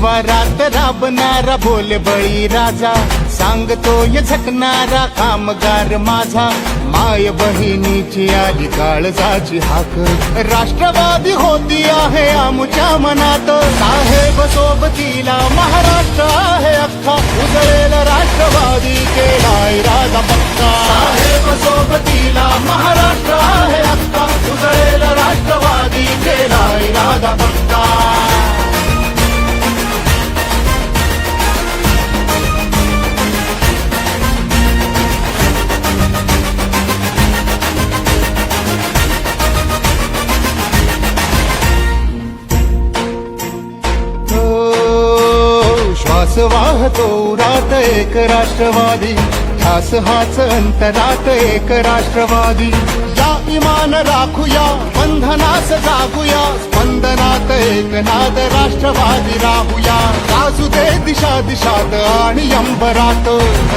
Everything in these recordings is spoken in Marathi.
शिवारात राबणारा बोल बळी राजा, सांगतोय झकणारा कामगार माझा. माय बहिणीची आली काळजाची हाक, राष्ट्रवादी होती आहे आमच्या मनात. साहेब सोबतीला महाराष्ट्र आहे अख्खा, उजळेल राष्ट्रवादी केला इरादा पक्का. साहेब सोबतीला महाराष्ट्र आहे अख्खा, उजळेल राष्ट्रवादी केला इरादा पक्का. श्वास वाहतो उरात एक राष्ट्रवादी, ध्यास हाच अंतरात एक राष्ट्रवादी. या इमान राखूया, बंधनास जागूया, स्पंदनात एक नाद राष्ट्रवादी राहूया. गाजू दे दिशा दिशात आणि अंबरात,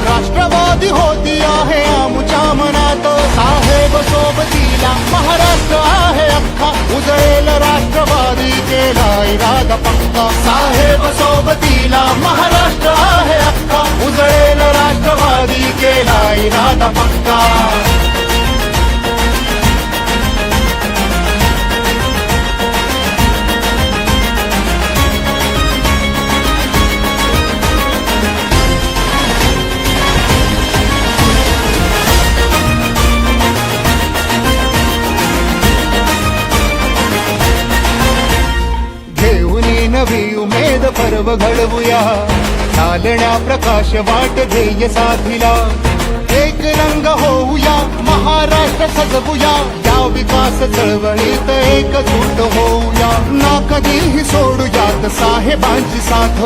राष्ट्रवादी होती आहे आमच्या मनात. साहेब सोबतीला महाराष्ट्र आहे अख्खा, उजळेल राष्ट्रवादी केला इरादा पक्का. साहेब सोबतीला महाराष्ट्र आहे अख्खा, उजळेल राष्ट्रवादी केला इरादा पक्का. नवी उमेद पर्व घडवूया, चालण्या प्रकाश वाट ध्येय साधिला. एक रंग होऊया, महाराष्ट्र सजवूया, या विकास चळवळीत एकजूट होऊया. ना कधीही सोडूयात साहेबांची साथ,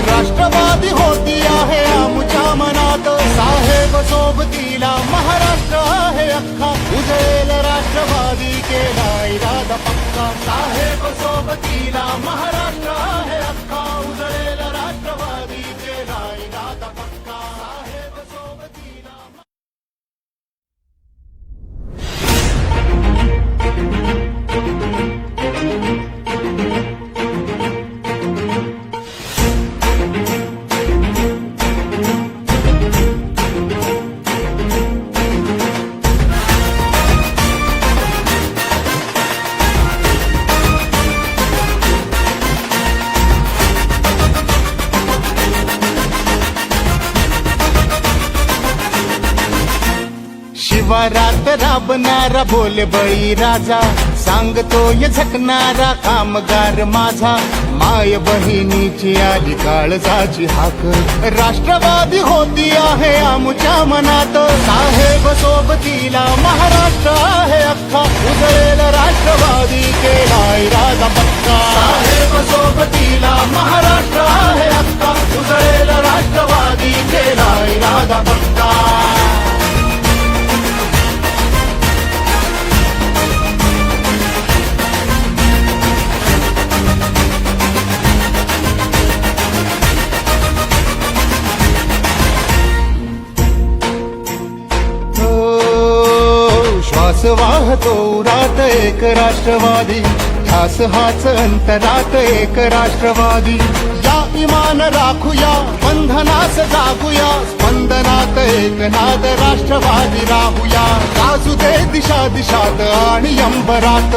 राष्ट्रवादी होती आहे आमच्या मनात. साहेब सोबतीला महाराष्ट्र आहे अख्खा, उजळेल राष्ट्रवादी केला इरादा पक्का. साहेब सोबतीला महाराष्ट्र आहे अख्खा, उजळेल राष्ट्रवादी केला इरादा पक्का. साहेब सोबतीला. शिवारात राबणारा बोल बळी राजा, सांगतोय झकणारा कामगार माझा. माय बहिणीची आली काळजाची हाक, राष्ट्रवादी होती आहे आमच्या मनात. साहेब सोबतीला महाराष्ट्र आहे अख्खा, उजळेल राष्ट्रवादी केला इरादा पक्का. साहेब सोबतीला महाराष्ट्र आहे अख्खा, उजळेल राष्ट्रवादी केला इरादा पक्का. श्वास वाहतो उरात एक राष्ट्रवादी, ध्यास हाच अंतरात एक राष्ट्रवादी. या इमान राखूया, बंधनास जागूया, स्पंदनात एक नाद राष्ट्रवादी राहूया. गाजू दे दिशा दिशात आणि अंबरात,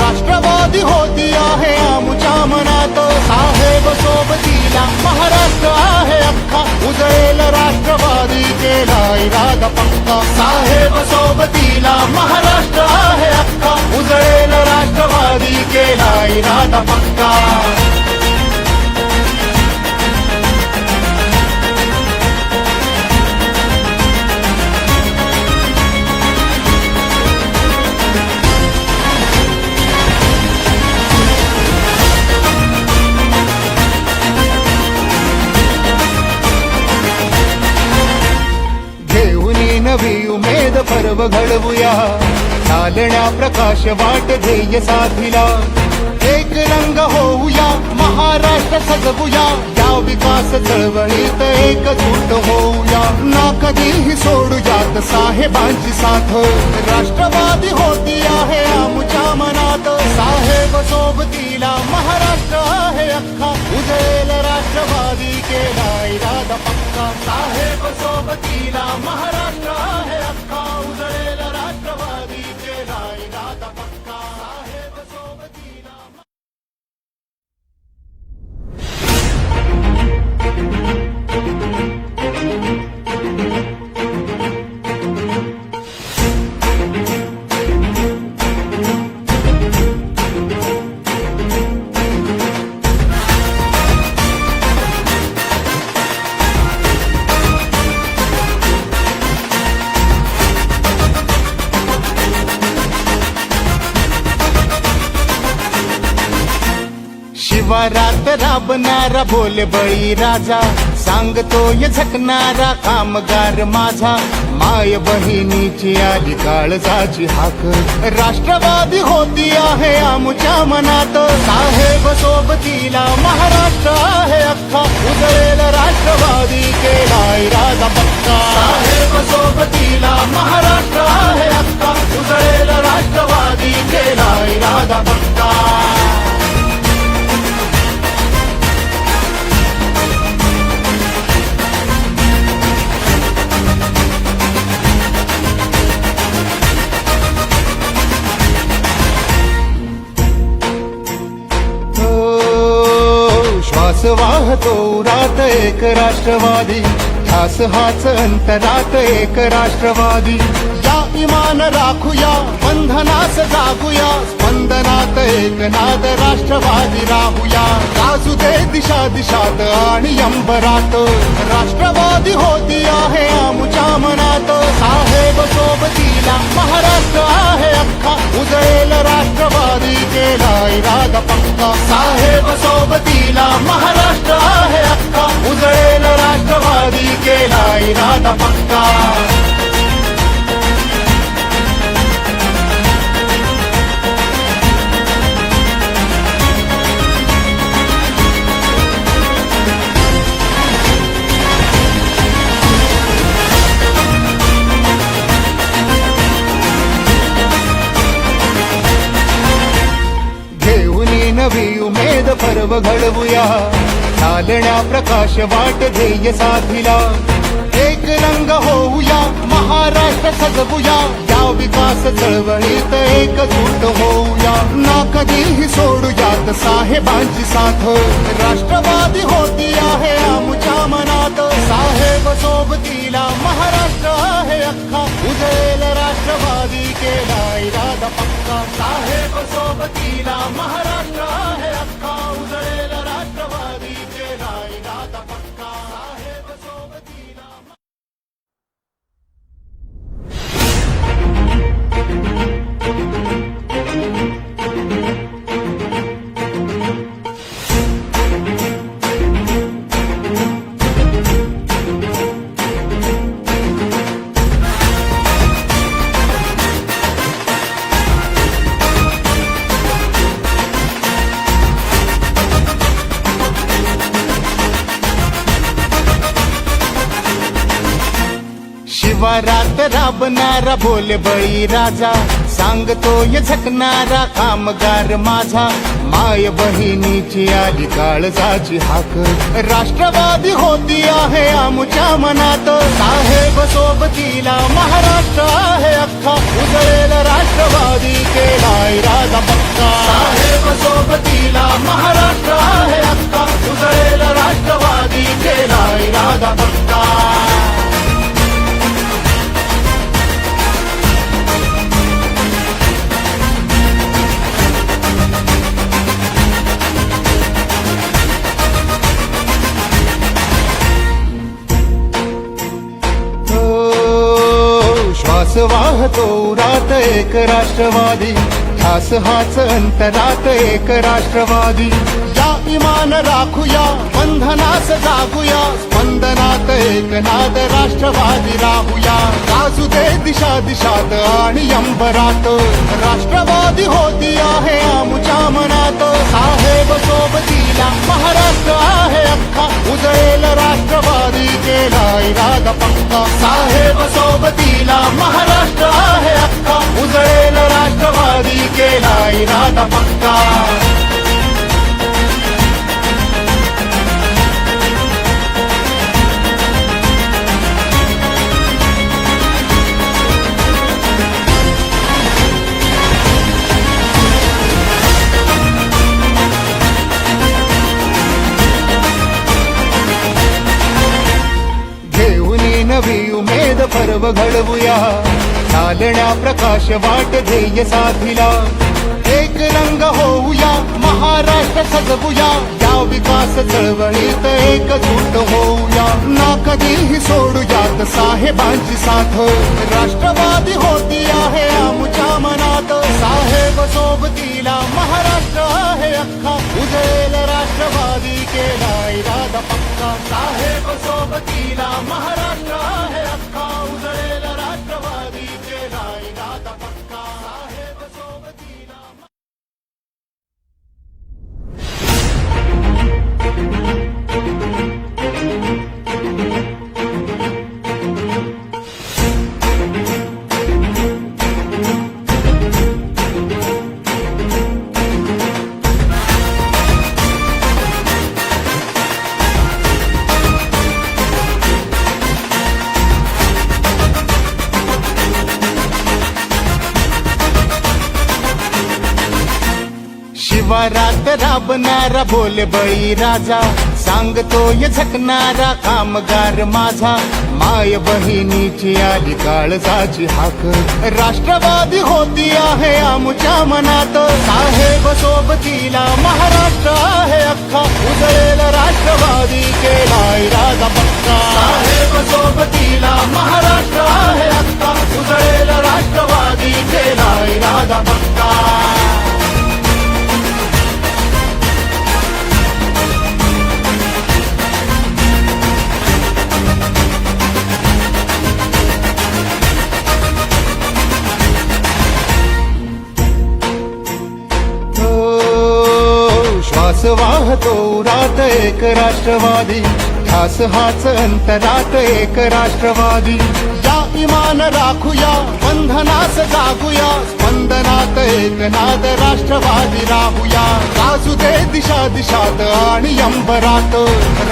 राष्ट्रवादी होती आहे आमच्या मनात. साहेब सोबतीला महाराष्ट्र आहे अख्खा, उजळेल राष्ट्रवादी केला इरादा पक्का. साहेब सोबतीला महाराष्ट्र आहे अख्खा, उजळेल राष्ट्रवादी केला इरादा पक्का. नवी उमेद पर्व घडवूया, चालण्या प्रकाश वाट ध्येय साधिला. एक रंग होऊया, महाराष्ट्र सजवूया, या विकास चळवळीत एकजूट होऊया. ना कधीही सोडूयात साहेबांची साथ, राष्ट्रवादी होती आहे आमच्या मनात. साहेब सोबतीला महाराष्ट्र आहे अख्खा उजळेल राष्ट्रवादी केला इरादा पक्का साहेब सोबतीला महाराष्ट्र आहे अख्खा उजळेल राष्ट्रवादी केला इरादा पक्का साहेब सोबतीला शिवारात राबणारा भोले बळी राजा सांगतोय झकणारा कामगार माझा माय बहिणीची आली काळजाची हाक राष्ट्रवादी होती आहे आमच्या मनात साहेब सोबतीला महाराष्ट्र आहे अख्खा उजळेल राष्ट्रवादी केला इरादा पक्का साहेब सोबतीला महाराष्ट्र आहे अख्खा उजळेल राष्ट्रवादी केला इरादा पक्का श्वास वाहतो उरात एक राष्ट्रवादी ध्यास हाच अंतरात एक राष्ट्रवादी या इमान राखूया बंधनास जागूया स्पंदनात एक नाद राष्ट्रवादी राहूया गाजू दे दिशा दिशात आणि अंबरात राष्ट्रवादी होती आहे आमच्या मनात साहेब सोबतीला महाराष्ट्र आहे अख्खा उजळेल राष्ट्रवादी केला इरादा पक्का साहेब सोबतीला महाराष्ट्र आहे अख्खा उजळेल राष्ट्रवादी केला इरादा पक्का नवी उमेद पर्व घडवूया चालण्या प्रकाश वाट ध्येय साथिला एक रंग होऊया महाराष्ट्र सजवूया या विकास चळवळीत एकजूट होऊया ना कधीही सोडूयात साहेबांची साथ राष्ट्रवादी होती आहे आमच्या मनात साहेब सोबतीला महाराष्ट्र आहे अख्खा उजळेल राष्ट्रवादी केला इरादा पक्का साहेब सोबतीला महाराष्ट्र आहे अख्खा उजळेल राष्ट्रवादी केला इरादा पक्का साहेब सोबतीला शिवारात राबणारा भोले बळी राजा सांगतोय झकणारा कामगार माझा माय बहिणीची आली काळजाची हाक राष्ट्रवादी होती आहे आमच्या मनात साहेब सोबतीला महाराष्ट्र आहे अख्खा उजळेल राष्ट्रवादी केला इरादा पक्का साहेब सोबतीला महाराष्ट्र आहे अख्खा उजळेल राष्ट्रवादी केला इरादा पक्का श्वास वाहतो उरात एक राष्ट्रवादी ध्यास हाच अंतरात एक राष्ट्रवादी या इमान राखूया बंधनास जागूया स्पंदनात एक नाद राष्ट्रवादी राहूया गाजू दे दिशा दिशात आणि अंबरात राष्ट्रवादी होती आहे आमच्या मनात साहेब सोबतीला महाराष्ट्र आहे अख्खा उजळेल राष्ट्रवादी केला इरादा पक्का साहेब सोबतीला महाराष्ट्र आहे अख्खा उजळेल राष्ट्रवादी राष्ट्रवादी केला इरादा पक्का. नवी उमेद पर्व घडवूया, चालण्या प्रकाश वाट ध्येय साधिला. एक रंग होऊया, महाराष्ट्र सजवूया, या विकास चळवळीत एकजूट होऊया. ना कधीही सोडूयात साहेबांची साथ, राष्ट्रवादी होती आहे आमच्या मनात. साहेब सोबतीला महाराष्ट्र आहे अख्खा, उजळेल राष्ट्रवादी केला इरादा पक्का. साहेब सोबतीला महाराष्ट्र आहे अख्खा, उजळेल राष्ट्रवादी केला इरादा पक्का. साहेब सोबतीला. शिवारात राबणारा बोल बळी राजा, सांगतोय झकणारा कामगार माझा. माय बहिणीची आली काळजाची हाक, राष्ट्रवादी होती आहे आमच्या मनात. साहेब सोबतीला महाराष्ट्र आहे अख्खा, उजळेल राष्ट्रवादी केला इरादा पक्का. साहेब सोबतीला महाराष्ट्र आहे अख्खा, उजळेल राष्ट्रवादी केला इरादा पक्का. श्वास वाहतो उरात एक राष्ट्रवादी, ध्यास हाच अंतरात एक राष्ट्रवादी. या इमान राखूया, बंधनास जागूया, स्पंदनात एक नाद राष्ट्रवादी राहूया. गाजू दे दिशा दिशात आणि अंबरात,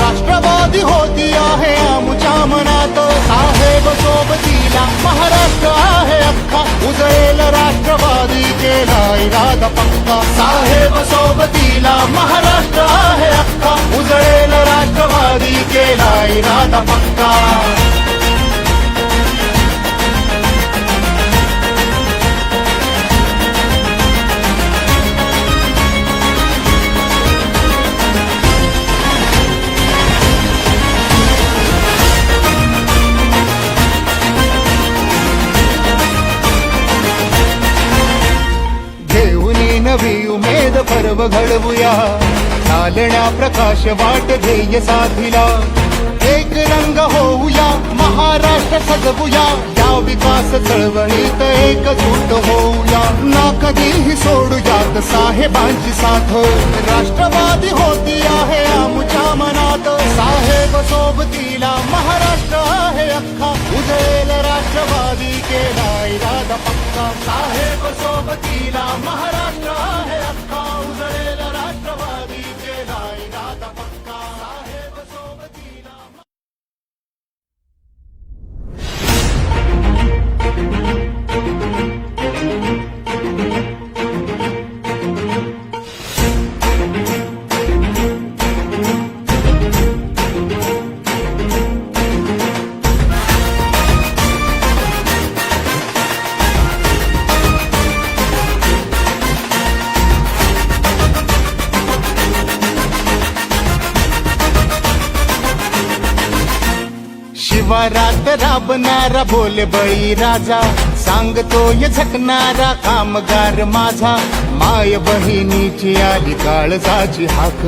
राष्ट्रवादी होती आहे आमच्या मनात. साहेब सोबतीला महाराष्ट्र आहे अख्खा, उजळेल राष्ट्रवादी केला इरादा पक्का. साहेब सोबतीला महाराष्ट्र आहे अख्खा, उजळेल राष्ट्रवादी केला इरादा पक्का. नवी उमेद पर्व घडवूया, चालण्या प्रकाश वाट ध्येय साधिला. एक रंग होऊया, महाराष्ट्र सजवूया, या विकास चळवळीत एकजूट होऊया. ना कधीही सोडूयात साहेबांची साथ, राष्ट्रवादी होती आहे आमच्या मनात. साहेब सोबतीला महाराष्ट्र आहे अख्खा, उजळेल राष्ट्रवादी केला इरादा पक्का. साहेब सोबतीला महाराष्ट्र आहे अख्खा, उजळेल राष्ट्रवादी केला इरादा पक्का. साहेब सोबतीला. शिवारात राबणारा बोल बळी राजा, सांगतोय झकणारा कामगार माझा. माय बहिणीची आली काळजाची हाक,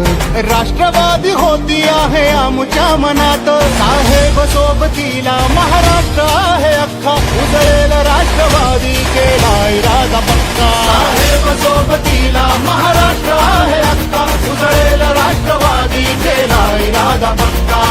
राष्ट्रवादी होती आहे आमच्या मनात. साहेब सोबतीला महाराष्ट्र आहे अख्खा, उजळेल राष्ट्रवादी केला इरादा पक्का. साहेब सोबतीला महाराष्ट्र आहे अख्खा, उजळेल राष्ट्रवादी केला इरादा पक्का.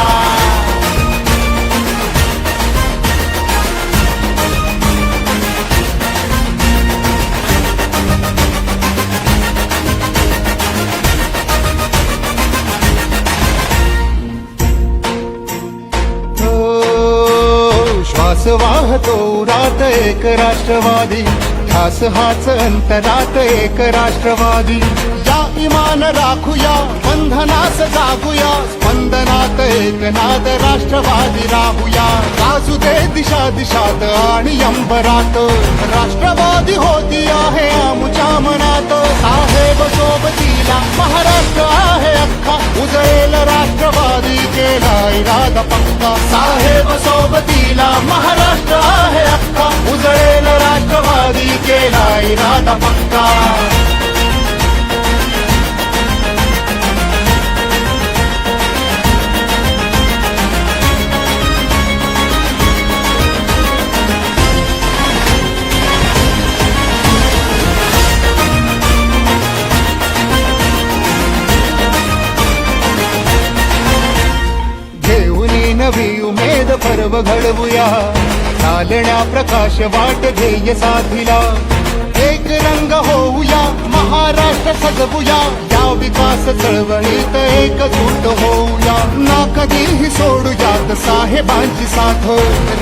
श्वास वाहतो उरात एक राष्ट्रवादी, ध्यास हाच अंतरात एक राष्ट्रवादी. या इमान राखूया, बंधनास जागूया, स्पंदनात एकनाद राष्ट्रवादी राहूया. गाजू दे दिशा दिशात आणि अंबरात, राष्ट्रवादी होती आहे आमुच्या मनात. साहेब सोबतीला महाराष्ट्र आहे अख्खा, उजळेल राष्ट्रवादी केला इरादा पक्का. साहेब सोबतीला महाराष्ट्र आहे अख्खा, उजळेल राष्ट्रवादी केला इरादा पक्का. नवी उमेद पर्व घडवूया, चालण्या प्रकाश वाट ध्येय साधिला. एक रंग होऊया, महाराष्ट्र सजवूया, या विकास चळवळीत एकजूट होऊया. ना कधीही सोडूयात साहेबांची साथ,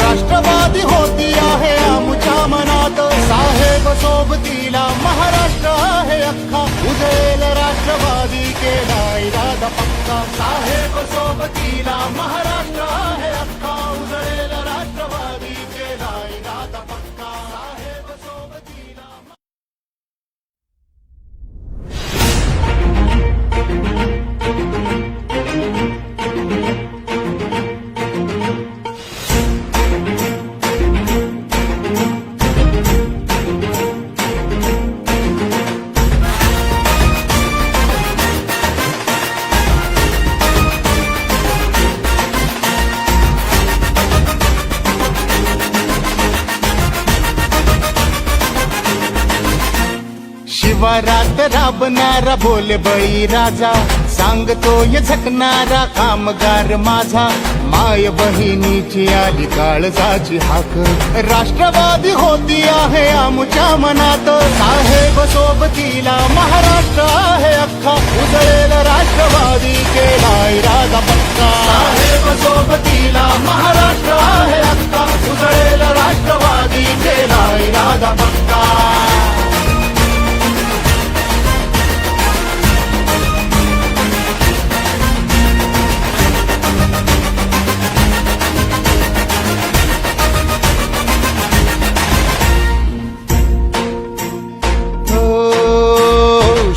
राष्ट्रवादी होती आहे आमुच्या मनात. साहेब सोबतीला महाराष्ट्र आहे अख्खा, उजळेल राष्ट्रवादी केला इरादा पक्का. साहेब सोबतीला महाराष्ट्र आहे अख्खा, उजळेल राष्ट्रवादी केला इरादा पक्का. साहेब सोबतीला. शिवारात राबणारा बोल बळी राजा, सांगतोय झकणारा कामगार माझा. माय बहिणीची आली काळजाची हाक, राष्ट्रवादी होती आहे आमुच्या मनात. साहेब सोबतीला महाराष्ट्र आहे अख्खा, उजळेल राष्ट्रवादी केला इरादा पक्का. साहेब सोबतीला महाराष्ट्र आहे अख्खा, उजळेल राष्ट्रवादी केला इरादा पक्का.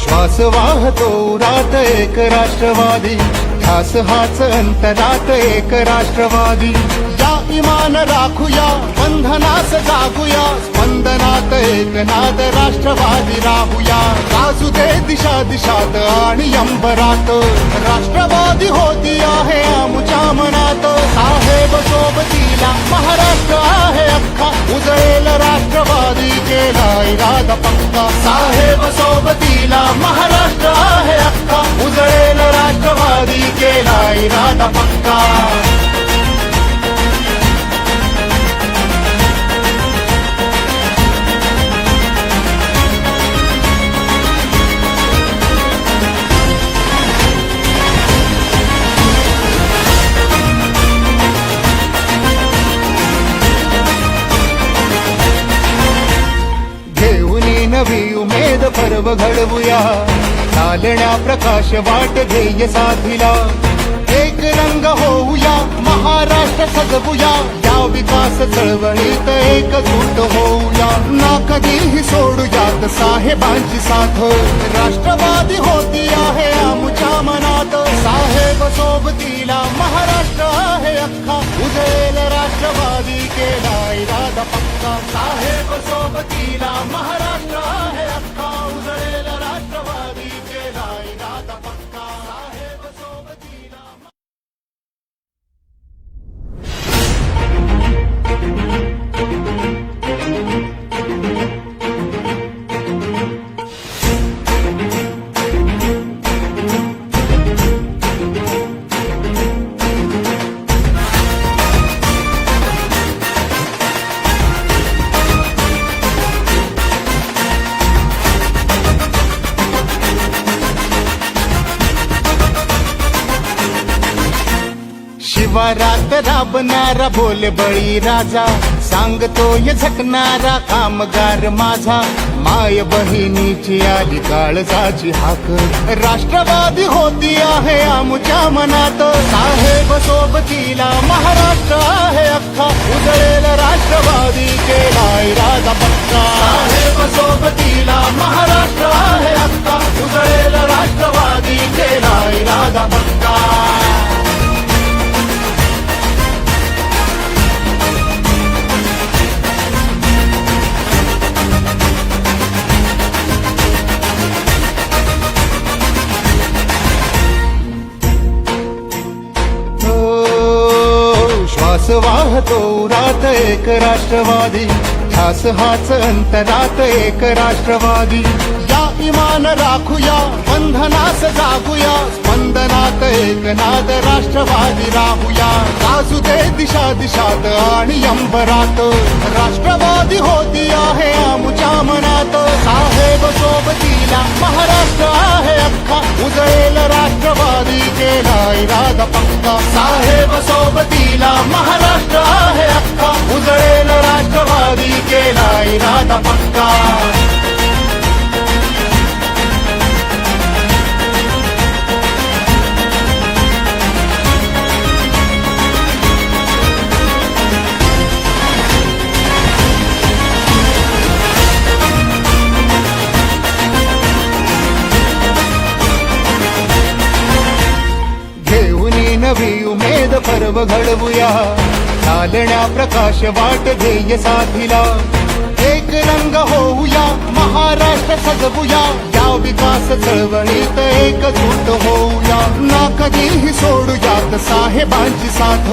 श्वास वाहतो उरात एक राष्ट्रवादी, ध्यास हाच अंतरात एक राष्ट्रवादी. या इमान राखूया, बंधनास जागूया, स्पंदनात एकनाद राष्ट्रवादी राहूया. गाजू दे दिशा दिशात आणि अंबरात, राष्ट्रवादी होती आहे आमुच्या मनात. साहेब सोबतीला महाराष्ट्र आहे अख्खा, उजळेल राष्ट्रवादी केला इरादा पक्का. साहेब सोबतीला महाराष्ट्र आहे अख्खा, उजळेल राष्ट्रवादी केला इरादा पक्का. नवी उमेद पर्व घडवूया, चालण्या प्रकाश वाट ध्येय साधिला. एक रंग होऊया, महाराष्ट्र सजवूया, या विकास चळवळीत एकजूट होऊया. ना कधीही सोडूयात साहेबांची साथ, राष्ट्रवादी होती आहे आमुच्या मनात. साहेब सोबतीला महाराष्ट्र आहे अख्खा, उजळेल राष्ट्रवादी केला इरादा पक्का. साहेब सोबतीला महाराष्ट्र आहे अख्खा, उजळेल राष्ट्रवादी केला इरादा पक्का. साहेब सोबतीला. शिवारात राबणारा बोल बळी राजा, सांगतोय झटणारा कामगार माझा, माय बहिणीची आली काळजाची हाक. राष्ट्रवादी होती आहे आमच्या मनात, साहेब सोबतीला महाराष्ट्र आहे अख्खा. उजळेल राष्ट्रवादी केला इरादा पक्का, साहेब सोबतीला महाराष्ट्र आहे अख्खा. उजळेल राष्ट्रवादी केला इरादा पक्का. श्वास वाहतो उरात एक राष्ट्रवादी, ध्यास हाच अंतरात एक राष्ट्रवादी. या इमान राखूया, बंधनास जागूया, स्पंदनात एक नाद राष्ट्रवादी राहूया. गाजू दे दिशा दिशात आणि अंबरात, राष्ट्रवादी होती आहे आमच्या मनात. साहेब सोबतीला महाराष्ट्र आहे अख्खा. उजळेल राष्ट्रवादी केला इरादा पक्का, साहेब सोबतीला महाराष्ट्र आहे अख्खा. उजळेल राष्ट्रवादी केला इरादा पक्का. नवी उमेद पर्व घडवूया, चालण्या प्रकाश वाट ध्येय साथीला. एक रंग होऊया, महाराष्ट्र सजवूया, या विकास चळवळीत एकजूट होऊया. ना कधीही सोडूयात साहेबांची साथ,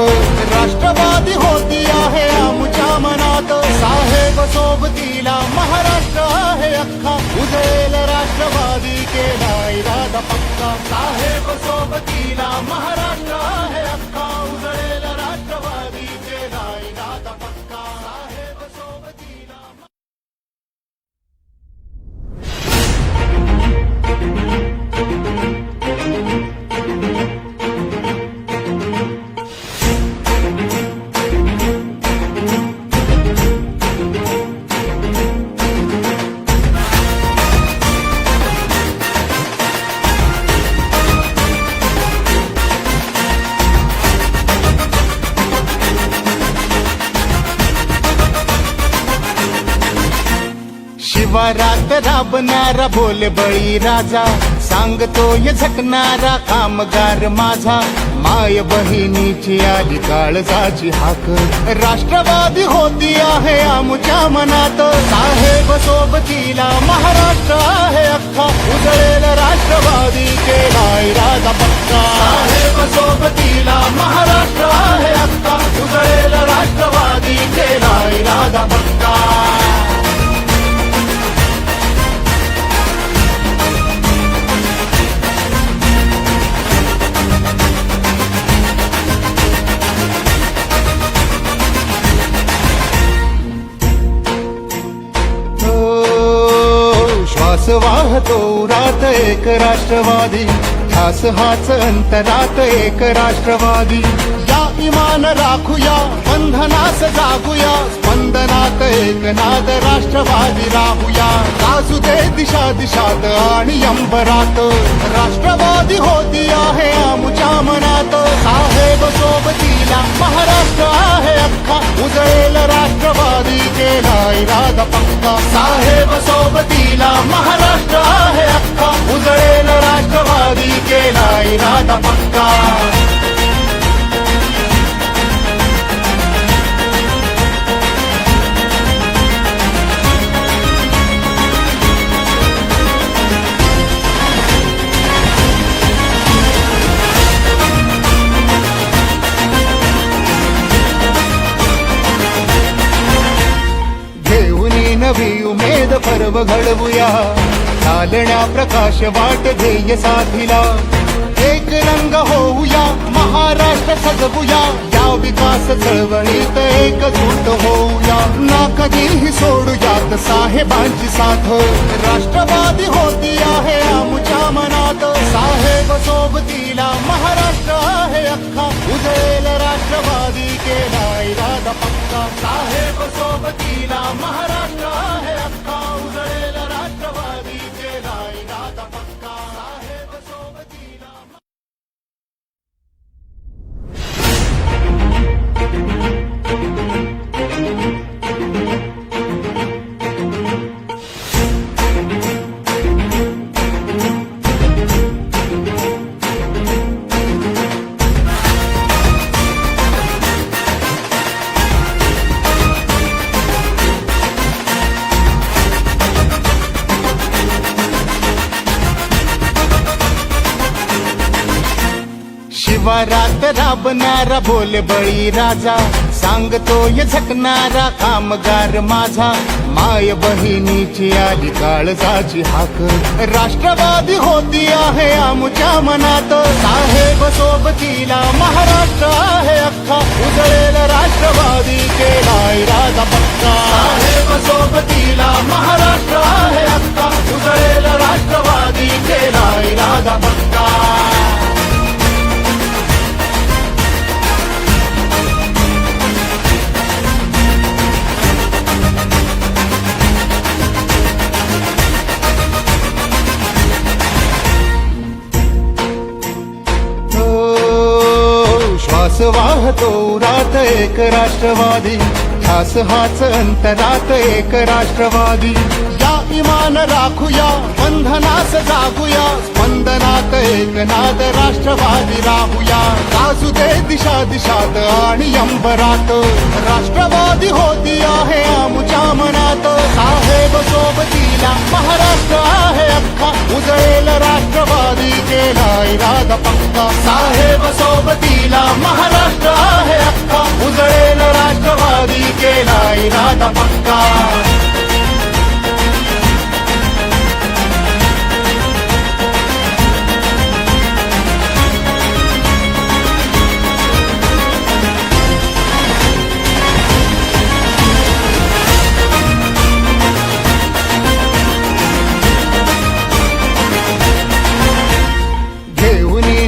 राष्ट्रवादी होती आहे आमच्या मनात. साहेब सोबतीला महाराष्ट्र आहे अख्खा. उजळेल राष्ट्रवादी केला इरादा पक्का, साहेब सोबतीला महाराष्ट्र आहे अख्खा. उजळेल राष्ट्रवादी केला इरादा पक्का, साहेब सोबतीला. शिवारात राबणारा बोल बळी राजा, सांगतोय झटणारा कामगार माझा. माय बहिणीची आली काळजाची हाक, राष्ट्रवादी होती आहे आमच्या मनात. साहेब सोबतीला महाराष्ट्र आहे अख्खा. उजळेल राष्ट्रवादी केला इरादा पक्का, साहेब सोबतीला महाराष्ट्र आहे अख्खा. उजळेल राष्ट्रवादी केला इरादा पक्का. श्वास वाहतो उरात एक राष्ट्रवादी, ध्यास हाच अंतरात एक राष्ट्रवादी. या इमान राखूया, बंधनास जागूया, स्पंदनात एक नाद राष्ट्रवादी राहूया. गाजू दे दिशा दिशात आणि अंबरात, राष्ट्रवादी होती आहे आमच्या मनात. साहेब सोबतीला महाराष्ट्र आहे अख्खा. उजळेल राष्ट्रवादी केला इरादा पक्का, साहेब सोबतीला महाराष्ट्र आहे अख्खा. उजळेल राष्ट्रवादी केला इरादा पक्का. नवी उमेद पर्व घडवूया, चालण्या प्रकाश वाट ध्येय साथीला. एक रंग होऊया, महाराष्ट्र सजवूया, या विकास चळवळीत एकजूट होऊया. ना कधीही सोडूया यात साहेबांची साथ, राष्ट्रवादी होती आहे आमच्या मनात. साहेब सोबतीला महाराष्ट्र आहे अख्खा, उजळेल राष्ट्रवादी केला इरादा पक्का. साहेब सोबतीला महाराष्ट्र आहे अख्खा, उजळेल राष्ट्रवादी केला इरादा पक्का. साहेब सोबतीला. शिवारात राबणारा बोल बळी राजा, सांगतोय झटणारा कामगार माझा. माय बहिणीची आली काळजाची हाक, राष्ट्रवादी होती आहे आमच्या मनात. साहेब सोबतीला महाराष्ट्र आहे अख्खा, उजळेल राष्ट्रवादी केला इरादा पक्का. साहेब सोबतीला महाराष्ट्र आहे अख्खा, उजळेल राष्ट्रवादी केला इरादा पक्का. श्वास वाहतो उरात एक राष्ट्रवादी, ध्यास हाच अंतरात एक राष्ट्रवादी. या इमान राखूया, बंधनास जागूया, स्पंदनात एक नाद राष्ट्रवादी राहूया. गाजू दे दिशा दिशात आणि अंबरात, राष्ट्रवादी होती आहे आमच्या मनात. साहेब सोबतीला महाराष्ट्र आहे अख्खा, उजळेल राष्ट्रवादी केला इरादा पक्का. साहेब सोबतीला महाराष्ट्र आहे अख्खा, उजळेल राष्ट्रवादी केला इरादा पक्का.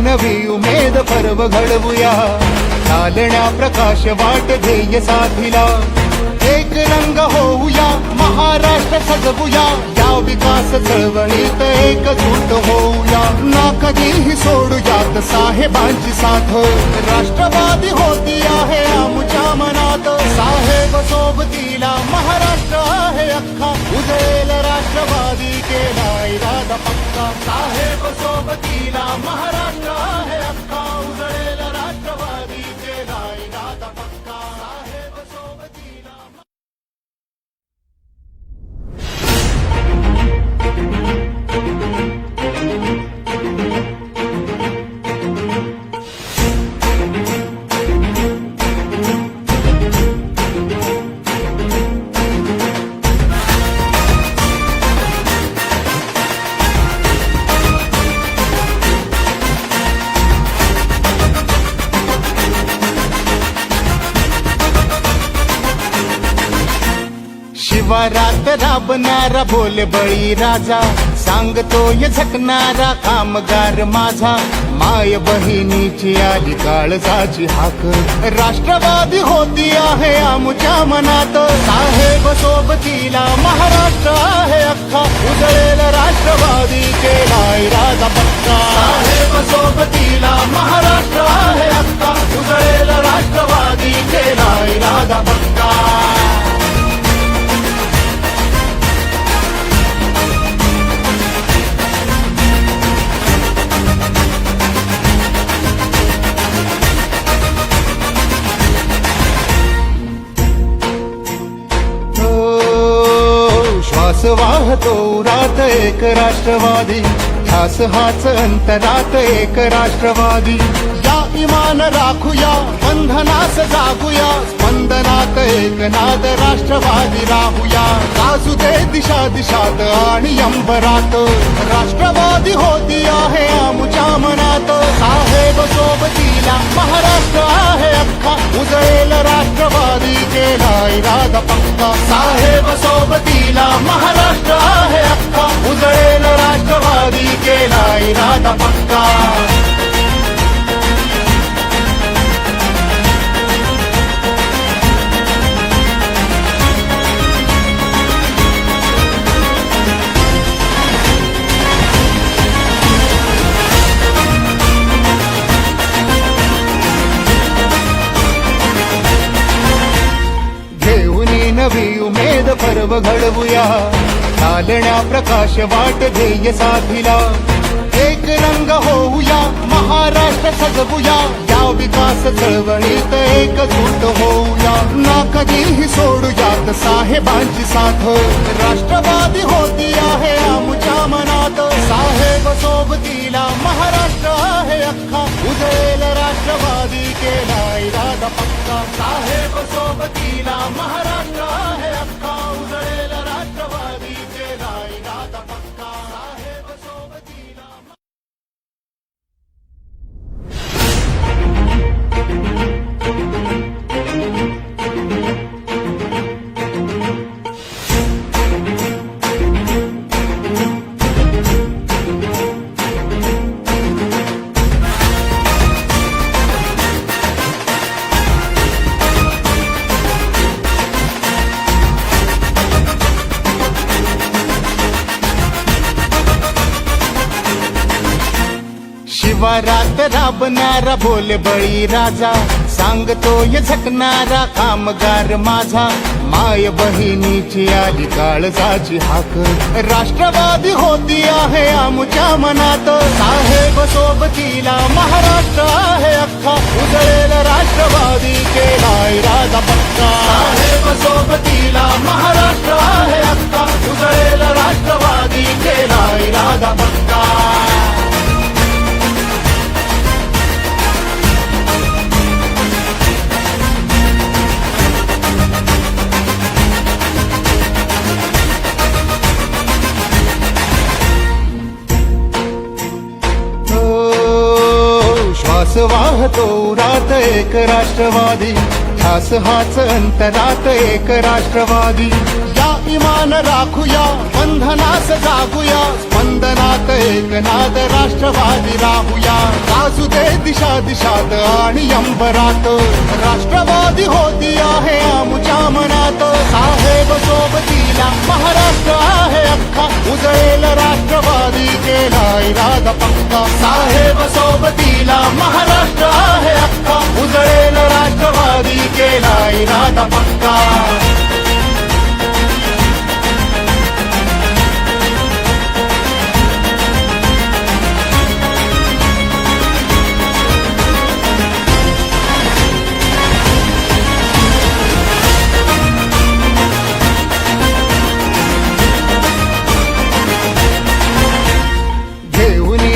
नवी उमेद पर्व घडवूया, चालण्या प्रकाश वाट ध्येय साथीला. एक रंग होऊया, महाराष्ट्र सजवूया, या विकास चळवळीत एकजूट होऊया. ना कधीही सोडूयात साहेबांची साथ, राष्ट्रवादी होती आहे आमच्या मनात. साहेब सोबतीला महाराष्ट्र आहे अख्खा, उजळेल राष्ट्रवादी केला इरादा पक्का. साहेब सोबतीला महाराष्ट्र आहे अख्खा, उजळेल राष्ट्रवादी केला इरादा पक्का. साहेब सोबतीला. शिवारात राबणारा बोल बळी राजा, सांगतोय झटणारा कामगार माझा. माय बहिणीची आली काळजाची हाक, राष्ट्रवादी होती आहे आमच्या मनात. साहेब सोबतीला महाराष्ट्र आहे अख्खा, उजळेल राष्ट्रवादी केला इरादा पक्का. साहेब सोबतीला महाराष्ट्र आहे अख्खा, उजळेल राष्ट्रवादी केला इरादा पक्का. श्वास वाहतो उरात एक राष्ट्रवादी, ध्यास हाच अंतरात एक राष्ट्रवादी. या इमान राखूया, बंधनास जागूया, स्पंदनात एक नाद राष्ट्रवादी राहूया. गाजू दे दिशा दिशात आणि अंबरात, राष्ट्रवादी होती आहे आमच्या मनात. साहेब सोबतीला महाराष्ट्र आहे अख्खा, उजळेल राष्ट्रवादी केला इरादा पक्का. साहेब सोबतीला सोबतीला महाराष्ट्र आहे अख्खा उजळेल राष्ट्रवादी केला इरादा पक्का नवी उमेद पर्व घडवूया चालण्या प्रकाश वाट ध्येय साधिला एक रंग होऊया महाराष्ट्र सजवूया या विकास चळवळीत एकजूट होऊया ना कधीही सोडूयात साहेबांची साथ राष्ट्रवादी होती आहे आमच्या मनात साहेब सोबतीला महाराष्ट्र आहे अख्खा उजळेल राष्ट्रवादी केला इरादा पक्का साहेब सोबतीला महाराष्ट्र आहे अख्खा उजळेल राष्ट्रवादी केला इरादा पक्का साहेब सोबतीला शिवारात राबणारा बोल बळी राजा सांगतोय झटणारा कामगार माझा माय बहिणीची आली काळजाची हाक राष्ट्रवादी होती आहे आमच्या मनात साहेब सोबतीला महाराष्ट्र आहे अख्खा उजळेल राष्ट्रवादी केला इरादा पक्का साहेब सोबतीला महाराष्ट्र आहे अख्खा उजळेल राष्ट्रवादी केला इरादा पक्का श्वास वाहतो उरात एक राष्ट्रवादी ध्यास हाच अंतरात एक राष्ट्रवादी या इमान राखूया बंधनास जागूया स्पंदनात एक नाद राष्ट्रवादी राहूया गाजू दे दिशा दिशात आणि अंबरात राष्ट्रवादी होती आहे आमच्या मनात साहेब सोबतीला महाराष्ट्र आहे अख्खा उजळेल राष्ट्रवादी केला इरादा पक्का साहेब सोबतीला महाराष्ट्र आहे अख्खा उजळेल राष्ट्रवादी केला इरादा पक्का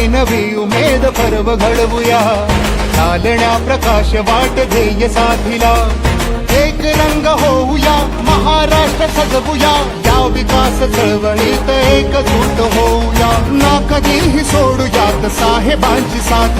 नवी उमेद पर्व घडवूया चालण्या प्रकाश वाट ध्येय साधिला एक रंग होऊया महाराष्ट्र सजवूया या विकास चळवळीत एकजूट होऊया ना कधीही सोडूयात साहेबांची साथ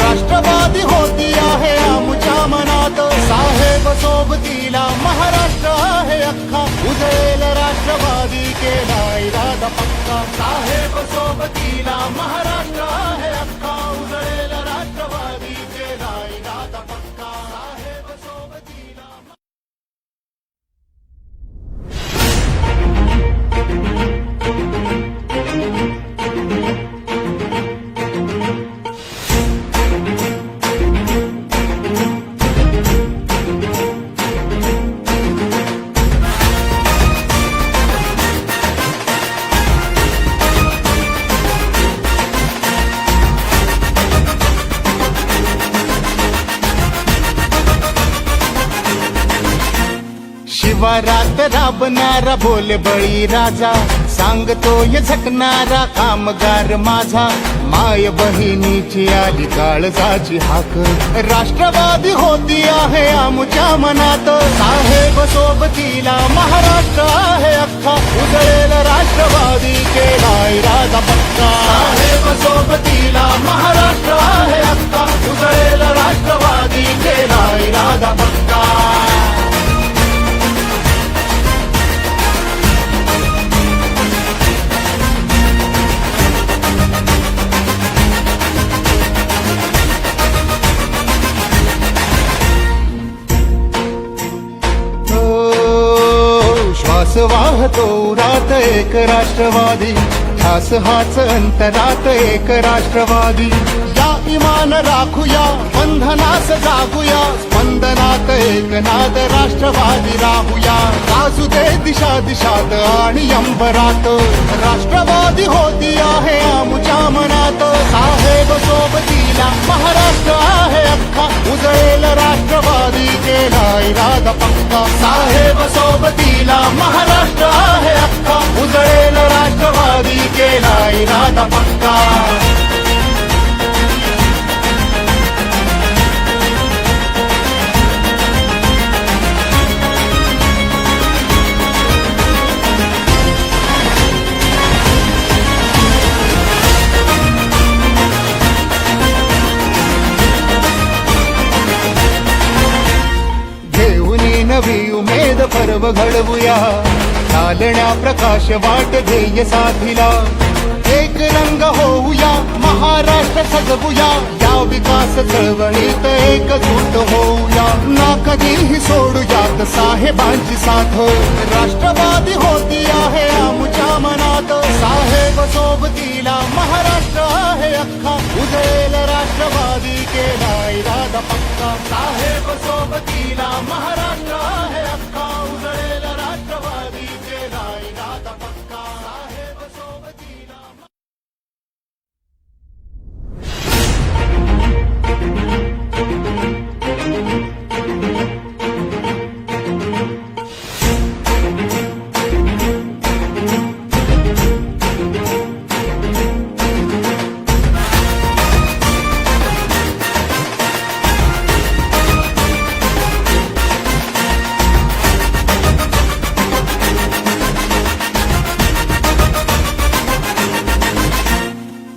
राष्ट्रवादी होती आहे आमच्या मनात साहेब सोबतीला महाराष्ट्र आहे अख्खा उजळेल राष्ट्रवादी केला इरादा पक्का साहेब सोबतीला महाराष्ट्र आहे अख्खा उजळेल राष्ट्रवादी केला इरादा पक्का साहेब सोबतीला शिवारात राबणारा बोल बळी राजा सांगतोय झटणारा कामगार माझा माय बहिणीची आली काळजाची हाक राष्ट्रवादी होती आहे आमच्या मनात साहेब सोबतीला महाराष्ट्र आहे अख्खा उजळेल राष्ट्रवादी केला इरादा पक्का साहेब सोबतीला महाराष्ट्र आहे अख्खा उजळेल राष्ट्रवादी केला इरादा पक्का श्वास वाहतो उरात एक राष्ट्रवादी, ध्यास हाच अंतरात एक राष्ट्रवादी. या इमान राखूया, बंधनास जागूया, स्पंदनात एक नाद राष्ट्रवादी राहूया. गाजू दे दिशा दिशात आणि अंबरात, राष्ट्रवादी होती आहे आमुच्या मनात. साहेब सोबतीला महाराष्ट्र आहे अख्खा, उजळेल राष्ट्रवादी केला इरादा पक्का. साहेब सोबतीला महाराष्ट्र आहे अख्खा, उजळेल राष्ट्रवादी केला इरादा पक्का. नवी उमेद पर्व घडवूया, चालण्या प्रकाश वाट ध्येय साथीला. एक रंग होऊया, महाराष्ट्र सजवूया, या विकास चळवळीत एकजूट होऊया. ना कधीही सोडूयात साहेबांची साथ, राष्ट्रवादी होती आहे आमुच्या मनात. साहेब सोबतीला महाराष्ट्र आहे अख्खा, उजळेल राष्ट्रवादी केला इरादा पक्का. साहेब सोबतीला महाराष्ट्र आहे अख्खा, उजळेल राष्ट्रवादी केला इरादा पक्का. साहेब सोबतीला.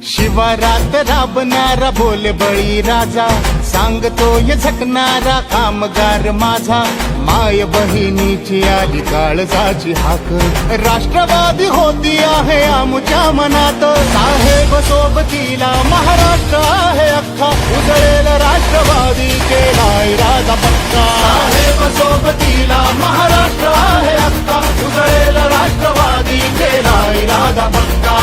शिवारात राबणारा बोल बळी राजा, सांगतोय झटणारा कामगार माझा. माय बहिणीची आली काळजाची हाक, राष्ट्रवादी होती आहे आमुच्या मनात. साहेब सोबतीला महाराष्ट्र आहे अख्खा, उजळेल राष्ट्रवादी केला इरादा पक्का. साहेब सोबतीला महाराष्ट्र आहे अख्खा, उजळेल राष्ट्रवादी केला इरादा पक्का.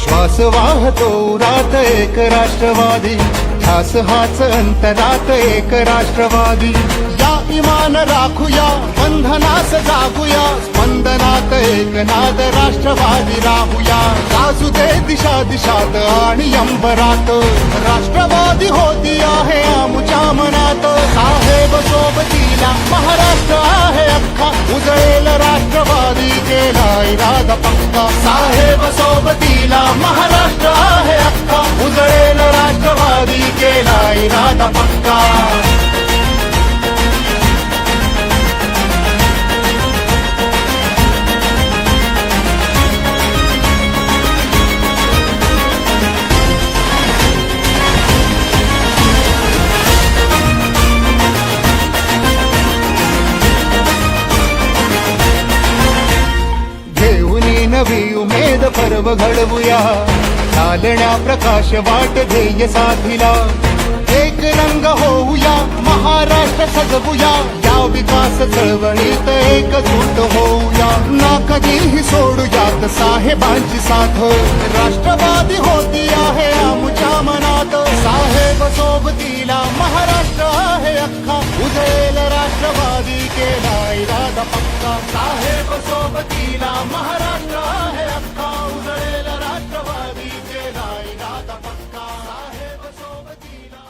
श्वास वाहतो उरात एक राष्ट्रवादी, ध्यास हाच अंतरात एक राष्ट्रवादी. या इमान राखूया, बंधनास जागूया, स्पंदनात एक नाद राष्ट्रवादी राहूया. गाजू दे दिशा दिशात आणि अंबरात, राष्ट्रवादी होती आहे आमुच्या मनात. साहेब सोबतीला महाराष्ट्र आहे अख्खा, उजळेल राष्ट्रवादी केला इरादा पक्का. साहेब सोबतीला महाराष्ट्र आहे अख्खा, उजळेल राष्ट्रवादी केला इरादा पक्का. नवी उमेद पर्व घडवूया, चालण्या प्रकाश वाट ध्येय साथीला. एक रंग होऊया, महाराष्ट्र सजवूया, या विकास चळवळीत एकजूट होऊया. ना कधीही सोडूयात साहेबांची साथ, राष्ट्रवादी होती आहे आमुच्या मनात. साहेब सोबतीला महाराष्ट्र आहे अख्खा, उजळेल राष्ट्रवादी केला इरादा पक्का. साहेब सोबतीला महाराष्ट्र आहे अख्खा, उजळेल राष्ट्रवादी केला इरादा पक्का. साहेब सोबतीला.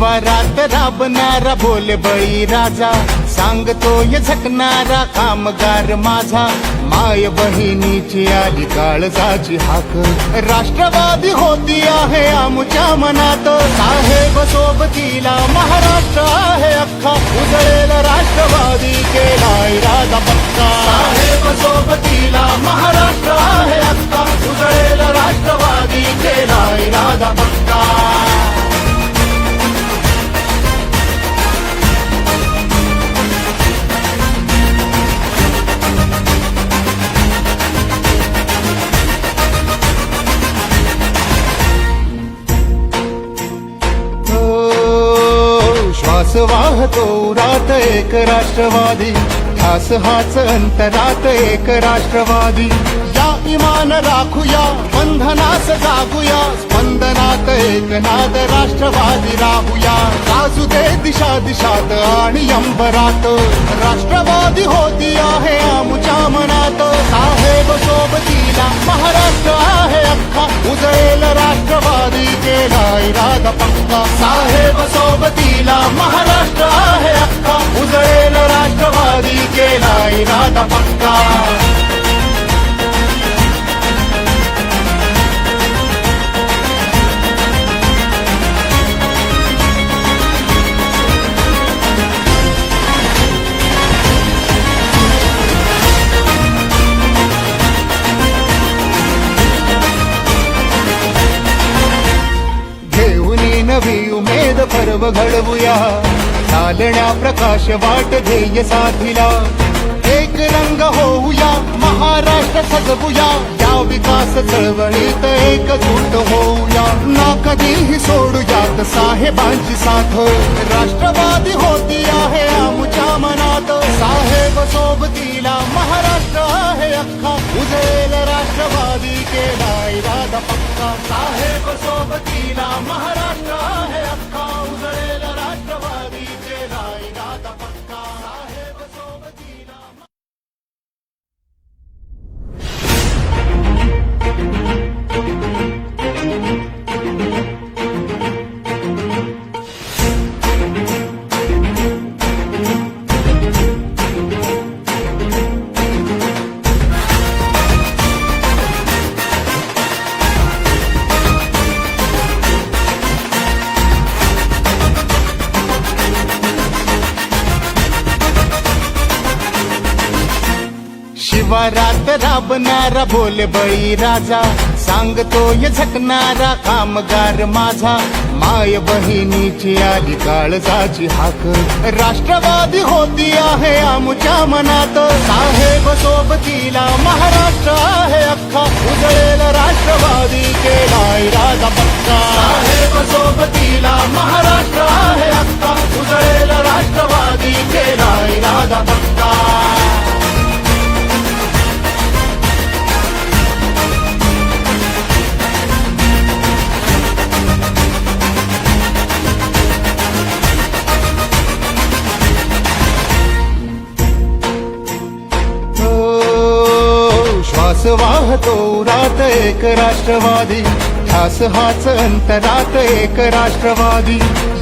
शिवारात राबणारा बोल बळी राजा, सांगतोय झटणारा कामगार माझा. माय बहिणीची आली काळजाची हाक, राष्ट्रवादी होती आहे आमच्या मनात. साहेब सोबतीला महाराष्ट्र आहे अख्खा, उजळेल राष्ट्रवादी केला इरादा पक्का. साहेब सोबतीला महाराष्ट्र आहे अख्खा, उजळेल राष्ट्रवादी केला इरादा पक्का. श्वास वाहतो उरात एक राष्ट्रवादी, ध्यास हाच अंतरात एक राष्ट्रवादी. या इमान राखूया, बंधनास जागूया, स्पंदनात एक नाद राष्ट्रवादी राहूया. गाजू दे दिशा दिशात आणि अंबरात, राष्ट्रवादी होती आहे आमच्या मनात. साहेब सोबतीला महाराष्ट्र आहे अख्खा, उजळेल राष्ट्रवादी केला इरादा पक्का. साहेब सोबतीला महाराष्ट्र आहे अख्खा, उजळेल राष्ट्रवादी केला इरादा पक्का. नवी उमेद पर्व घडवूया, चालण्या प्रकाश वाट ध्येय साधिला. एक रंग होऊया, महाराष्ट्र सजवूया, या विकास चळवळीत एकजूट होऊया. ना कधीही सोडूयात साहेबांची साथ, राष्ट्रवादी होती आहे आमच्या मनात. साहेब सोबतीला महाराष्ट्र आहे अख्खा, उजळेल राष्ट्रवादी केला इरादा पक्का. साहेब सोबतीला महाराष्ट्र आहे अख्खा, उजळेल राष्ट्रवादी केला इरादा पक्का. साहेब सोबतीला. शिवारात राबणारा बोल बळी राजा, सांगतोय झटणारा कामगार माझा. माय बहिणीची आली काळजाची हाक, राष्ट्रवादी होती आहे आमच्या मनात. साहेब सोबतीला महाराष्ट्र आहे अख्खा, उजळेल राष्ट्रवादी केला इरादा पक्का. साहेब सोबतीला महाराष्ट्र आहे अख्खा, उजळेल राष्ट्रवादी केला इरादा पक्का. श्वास वाहतो उरात एक राष्ट्रवादी, ध्यास हाच अंतरात एक राष्ट्रवादी.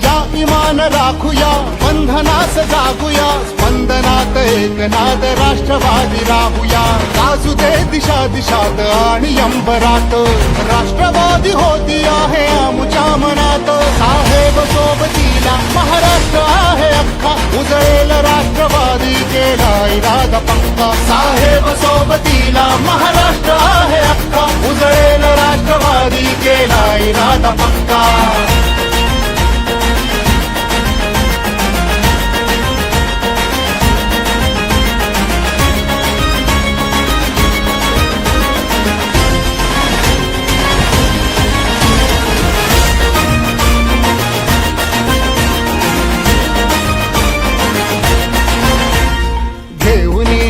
या इमान राखूया, बंधनास जागूया, स्पंदनात एक नाद राष्ट्रवादी राहूया. गाजू दे दिशा दिशात आणि अंबरात, राष्ट्रवादी होती आहे आमच्या मनात. साहेब सोबतीला महाराष्ट्र आहे अख्खा, उजळेल राष्ट्रवादी केला इरादा पक्का. साहेब सोबतीला महाराष्ट्र आहे अख्खा, उजळेल राष्ट्रवादी केला इरादा पक्का.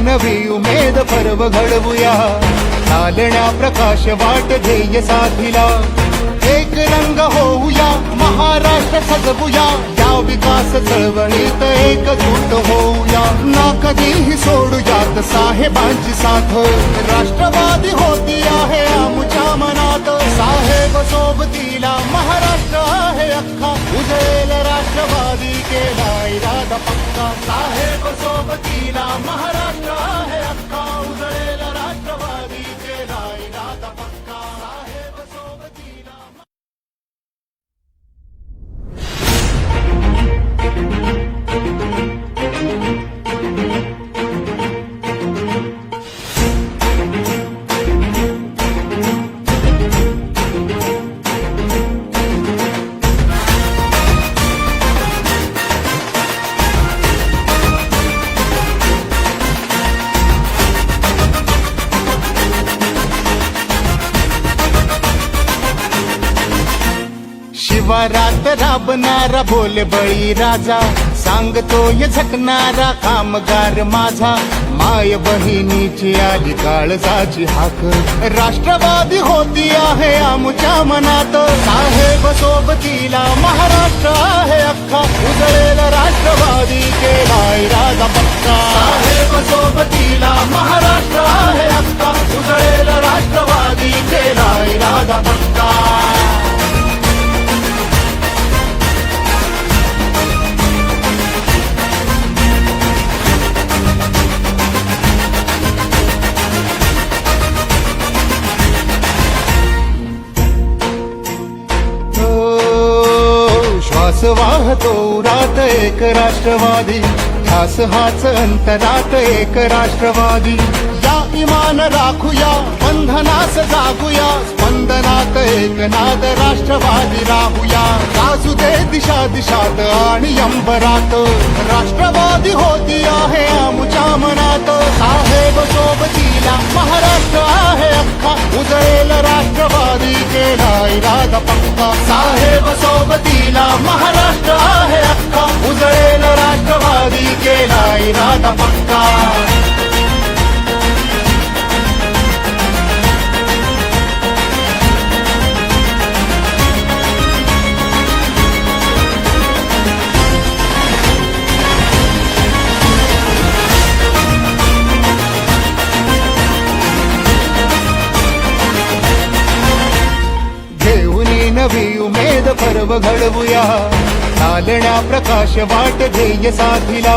नवी उमेद पर्व घडवूया, चालण्या प्रकाश वाट ध्येय साधिला. एक रंग होऊया, महाराष्ट्र सजवूया, या विकास चळवळीत एकजूट होऊया. ना कधीही सोडूयात साहेबांची साथ राष्ट्रवादी होती आहे आमच्या मनात साहेब सोबतीला महाराष्ट्र आहे अख्खा उजळेल राष्ट्रवादी केला इरादा पक्का साहेब सोबतीला महाराष्ट्र आहे अख्खा उजळेल राष्ट्रवादी केला इरादा पक्का साहेब सोबतीला शिवारात राबणारा बोल बळी राजा सांगतोय झकणारा कामगार माझा माय बहिणीची आली काळजाची हाक राष्ट्रवादी होती आहे आमच्या मनात साहेब सोबतीला महाराष्ट्र आहे अख्खा उजळेल राष्ट्रवादी केला इरादा पक्का साहेब सोबतीला महाराष्ट्र आहे अख्खा उजळेल राष्ट्रवादी केला इरादा पक्का श्वास वाहतो उरात एक राष्ट्रवादी ध्यास हाच अंतरात एक राष्ट्रवादी या इमान राखूया बंधनास जागूया स्पंदनात एक नाद राष्ट्रवादी राहूया गाजू दे दिशा दिशात आणि अंबरात राष्ट्रवादी होती आहे आमच्या मनात साहेब सोबतीला महाराष्ट्र आहे अख्खा उजळेल राष्ट्रवादी केला इरादा पक्का साहेब सोबतीला महाराष्ट्र आहे अख्खा उजळेल राष्ट्रवादी केला इरादा पक्का नवी उमेद पर्व घडवूया चालण्या प्रकाश वाट ध्येय साधीला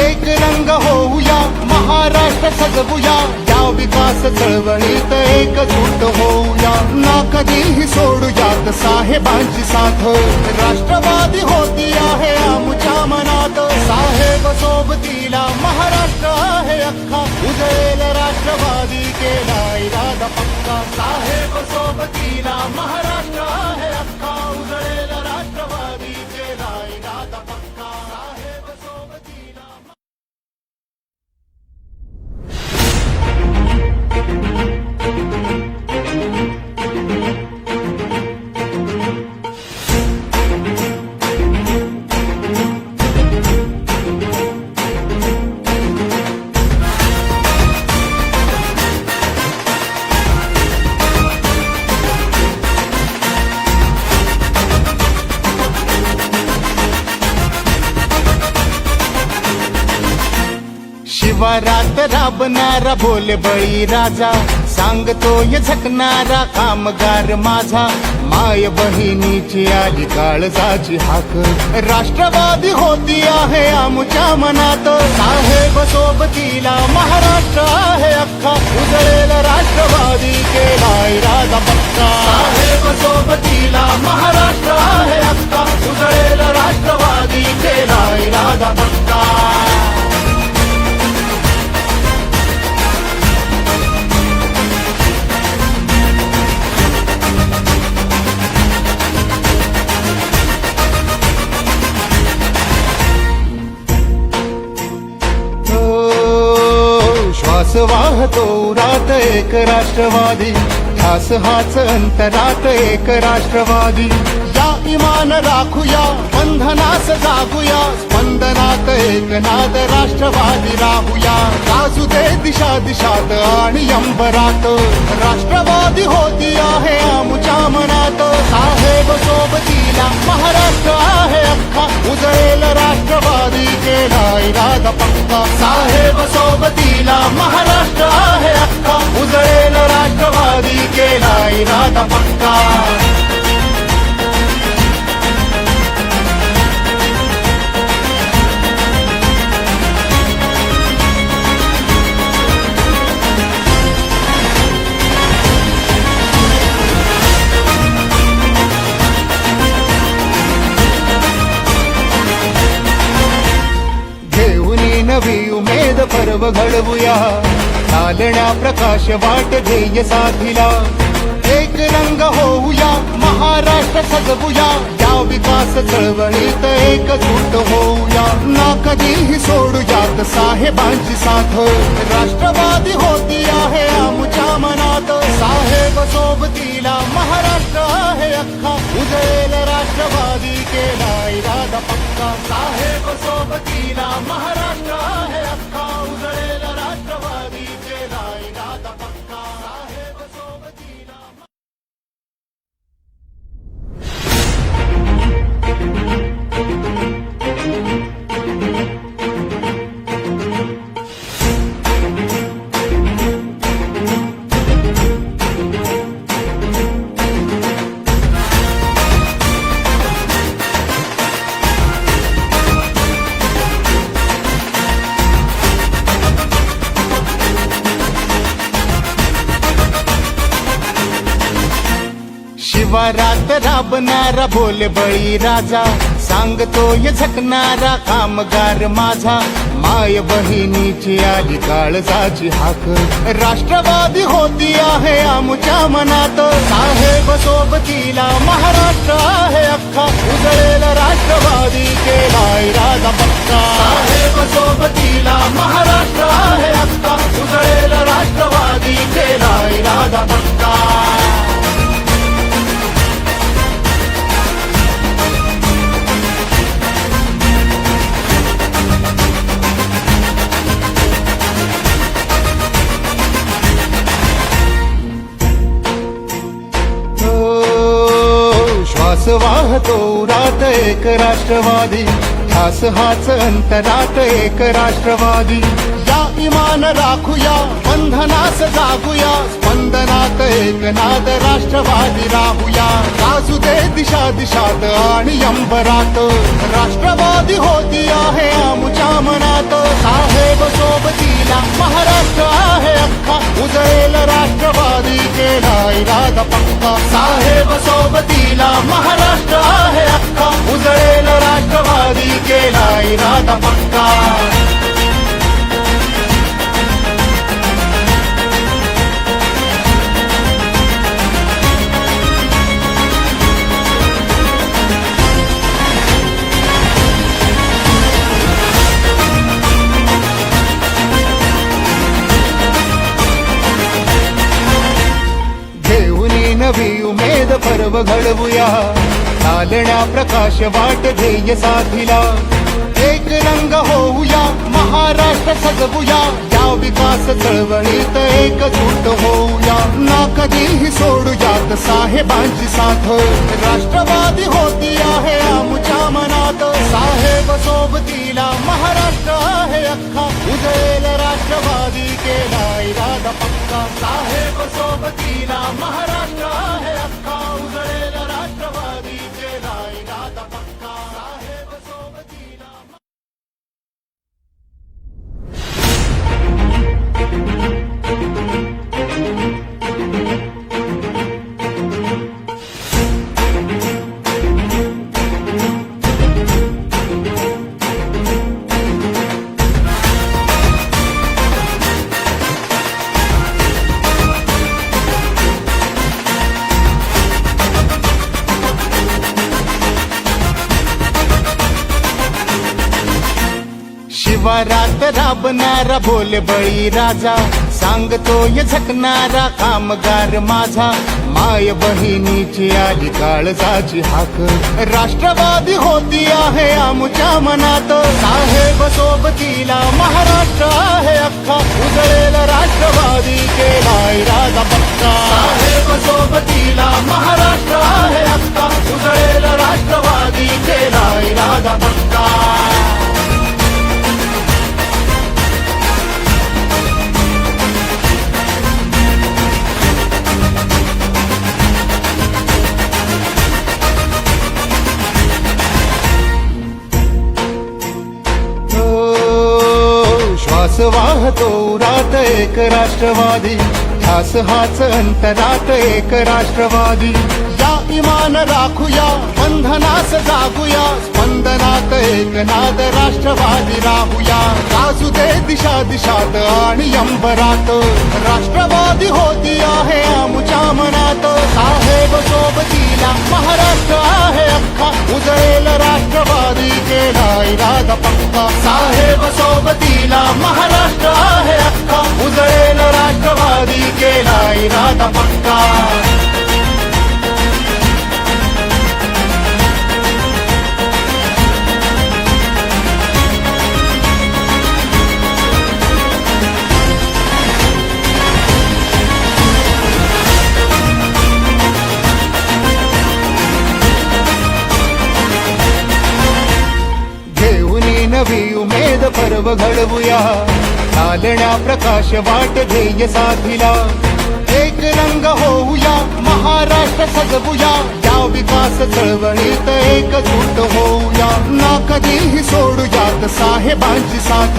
एक रंग होऊया महाराष्ट्र सजवूया या विकास चळवळीत एकजूट होऊया ना कधीही सोडूयात साहेबांची साथ राष्ट्रवादी होती आहे आमच्या मनात साहेब सोबतीला महाराष्ट्र आहे अख्खा उजळेल राष्ट्रवादी केला इरादा पक्का साहेब सोबतीला महाराष्ट्र आहे अख्खा उजळेल राष्ट्रवादी केला इरादा पक्का साहेब सोबतीला शिवारात राबणारा बोल बळी राजा सांगतोय झकणारा कामगार माझा माय बहिणीची आली काळजाची हाक राष्ट्रवादी होती आहे आमच्या मनात साहेब सोबतीला महाराष्ट्र आहे अख्खा उजळेल राष्ट्रवादी केला इरादा पक्का साहेब सोबतीला महाराष्ट्र आहे अख्खा उजळेल राष्ट्रवादी केला इरादा पक्का श्वास वाहतो उरात एक राष्ट्रवादी ध्यास हाच अंतरात एक राष्ट्रवादी या इमान राखूया बंधनास जागूया स्पंदनात एक नाद राष्ट्रवादी राहूया गाजू दे दिशा दिशात आणि अंबरात राष्ट्रवादी होती आहे आमच्या मनात साहेब सोबतीला महाराष्ट्र आहे अख्खा उजळेल राष्ट्रवादी केला इरादा पक्का महाराष्ट्र आहे अख्खा उजळेल राष्ट्रवादी केला इरादा पक्का नवी उमेद पर्व घडवूया चालण्या प्रकाश वाट ध्येय साधिला एक रंग होऊया महाराष्ट्र सजवूया या विकास चळवळीत एकजूट होऊया ना कधीही सोडूयात साहेबांची साथ राष्ट्रवादी होती आहे आमच्या मनात साहेब सोबतीला महाराष्ट्र आहे अख्खा उजळेल राष्ट्रवादी केला इरादा पक्का साहेब सोबतीला महाराष्ट्र आहे अख्खा उजळेल राष्ट्रवादी केला इरादा पक्का साहेब सोबतीला शिवारात राबणारा भोले बळी राजा सांगतोय झकणारा कामगार माझा माय बहिणीची आली काळजाची हाक राष्ट्रवादी होती आहे आमच्या मनात साहेब सोबतीला महाराष्ट्र आहे अख्खा उजळेल राष्ट्रवादी केला इरादा पक्का साहेब सोबतीला महाराष्ट्र आहे अख्खा उजळेल राष्ट्रवादी केला इरादा पक्का श्वास वाहतो उरात एक राष्ट्रवादी ध्यास हाच अंतरात एक राष्ट्रवादी या इमान राखूया बंधनास जागूया स्पंदनात एक नाद राष्ट्रवादी राहूया गाजू दे दिशा दिशात आणि अंबरात राष्ट्रवादी होती आहे आमच्या मनात साहेब सोबतीला महाराष्ट्र आहे अख्खा उजळेल राष्ट्रवादी केला इरादा पक्का साहेब सोबतीला महाराष्ट्र आहे अख्खा उजळेल राष्ट्रवादी केला इरादा पक्का नवी उमेद पर्व घडवूया चालण्या प्रकाश वाट ध्येय साधिला एक रंग होऊया महाराष्ट्र सजवूया या विकास चळवळीत एकजूट होऊया ना कधीही सोडूयात साहेबांची साथ राष्ट्रवादी होती आहे आमच्या मनात साहेब सोबतीला महाराष्ट्र आहे अख्खा उजळेल राष्ट्रवादी केला इरादा पक्का साहेब सोबतीला महाराष्ट्र आहे अख्खा उजळेल राष्ट्रवादी केला इरादा पक्का साहेब सोबतीला शिवारात राबणारा भोले बळी राजा सांगतोय झकणारा कामगार माझा माय बहिणीची आली काळजाची हाक राष्ट्रवादी होती आहे आमच्या मनात साहेब सोबतीला महाराष्ट्र आहे अख्खा उजळेल राष्ट्रवादी केला इरादा पक्का साहेब सोबतीला महाराष्ट्र आहे अख्खा उजळेल राष्ट्रवादी केला इरादा पक्का श्वास वाहतो उरात एक राष्ट्रवादी, ध्यास हाच अंतरात एक राष्ट्रवादी. या इमान राखूया, बंधनास जागूया, स्पंदनात एक नाद राष्ट्रवादी राहूया. गाजू दे दिशा दिशात आणि अंबरात, राष्ट्रवादी होती आहे आमुच्या मनात. साहेब सोबतीला महाराष्ट्र आहे अख्खा, उजळेल राष्ट्रवादी केला इरादा पक्का. साहेब सोबतीला महाराष्ट्र आहे अख्खा, उजळेल राष्ट्रवादी केला इरादा पक्का. नवी उमेद पर्व घडवूया, चालण्या प्रकाश वाट ध्येय साधिला. एक रंग होऊया, महाराष्ट्र सजवूया, या विकास चळवळीत एकजूट होऊया. ना कधीही सोडूयात साहेबांची साथ,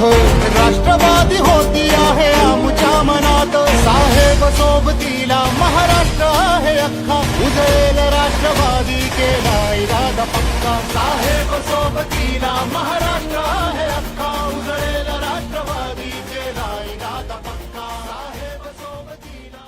राष्ट्रवादी होती आहे आमुच्या मनात. साहेब सोबतीला महाराष्ट्र आहे अख्खा, उजळेल राष्ट्रवादी केला इरादा पक्का. साहेब सोबतीला महाराष्ट्र आहे अख्खा, उजळेल राष्ट्रवादी केला इरादा पक्का. साहेब सोबतीला.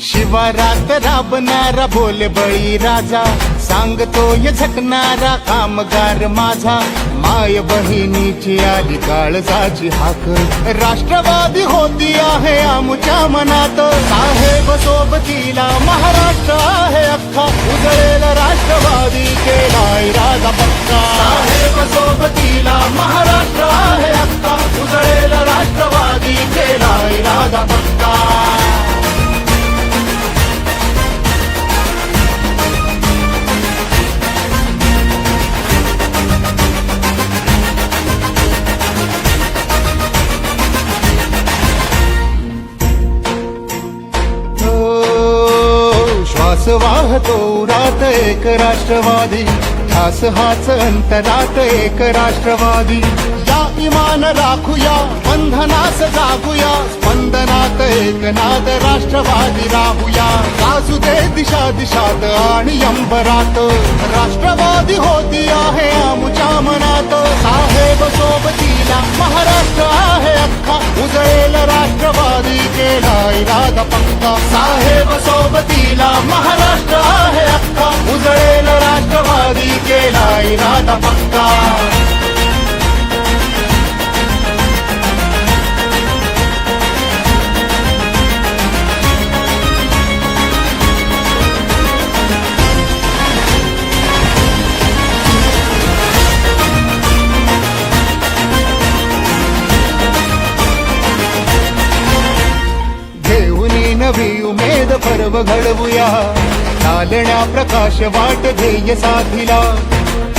शिवारात राबणारा बोल बळी राजा, सांगतोय झटणारा कामगार माझा. माय बहिणीची आली काळजाची हाक, राष्ट्रवादी होती आहे आमुच्या मनात. साहेब सोबतीला महाराष्ट्र आहे अख्खा, उजळेल राष्ट्रवादी केला इरादा पक्का. साहेब सोबतीला महाराष्ट्र आहे अख्खा, उजळेल राष्ट्रवादी केला इरादा पक्का. श्वास वाहतो उरात एक राष्ट्रवादी, ध्यास हाच अंतरात एक राष्ट्रवादी. या इमान राखूया, बंधनास जागूया, स्पंदनात एक नाद राष्ट्रवादी राहूया. गाजू दे दिशा दिशात आणि अंबरात, राष्ट्रवादी होती आहे आमुच्या मनात. साहेब सोबतीला महाराष्ट्र आहे अख्खा, उजळेल राष्ट्रवादी केला इरादा पक्का. साहेब सोबतीला महाराष्ट्र आहे अख्खा, उजळेल राष्ट्रवादी केला इरादा पक्का. नवी उमेद पर्व घडवूया, चालण्या प्रकाश वाट ध्येय साधिला.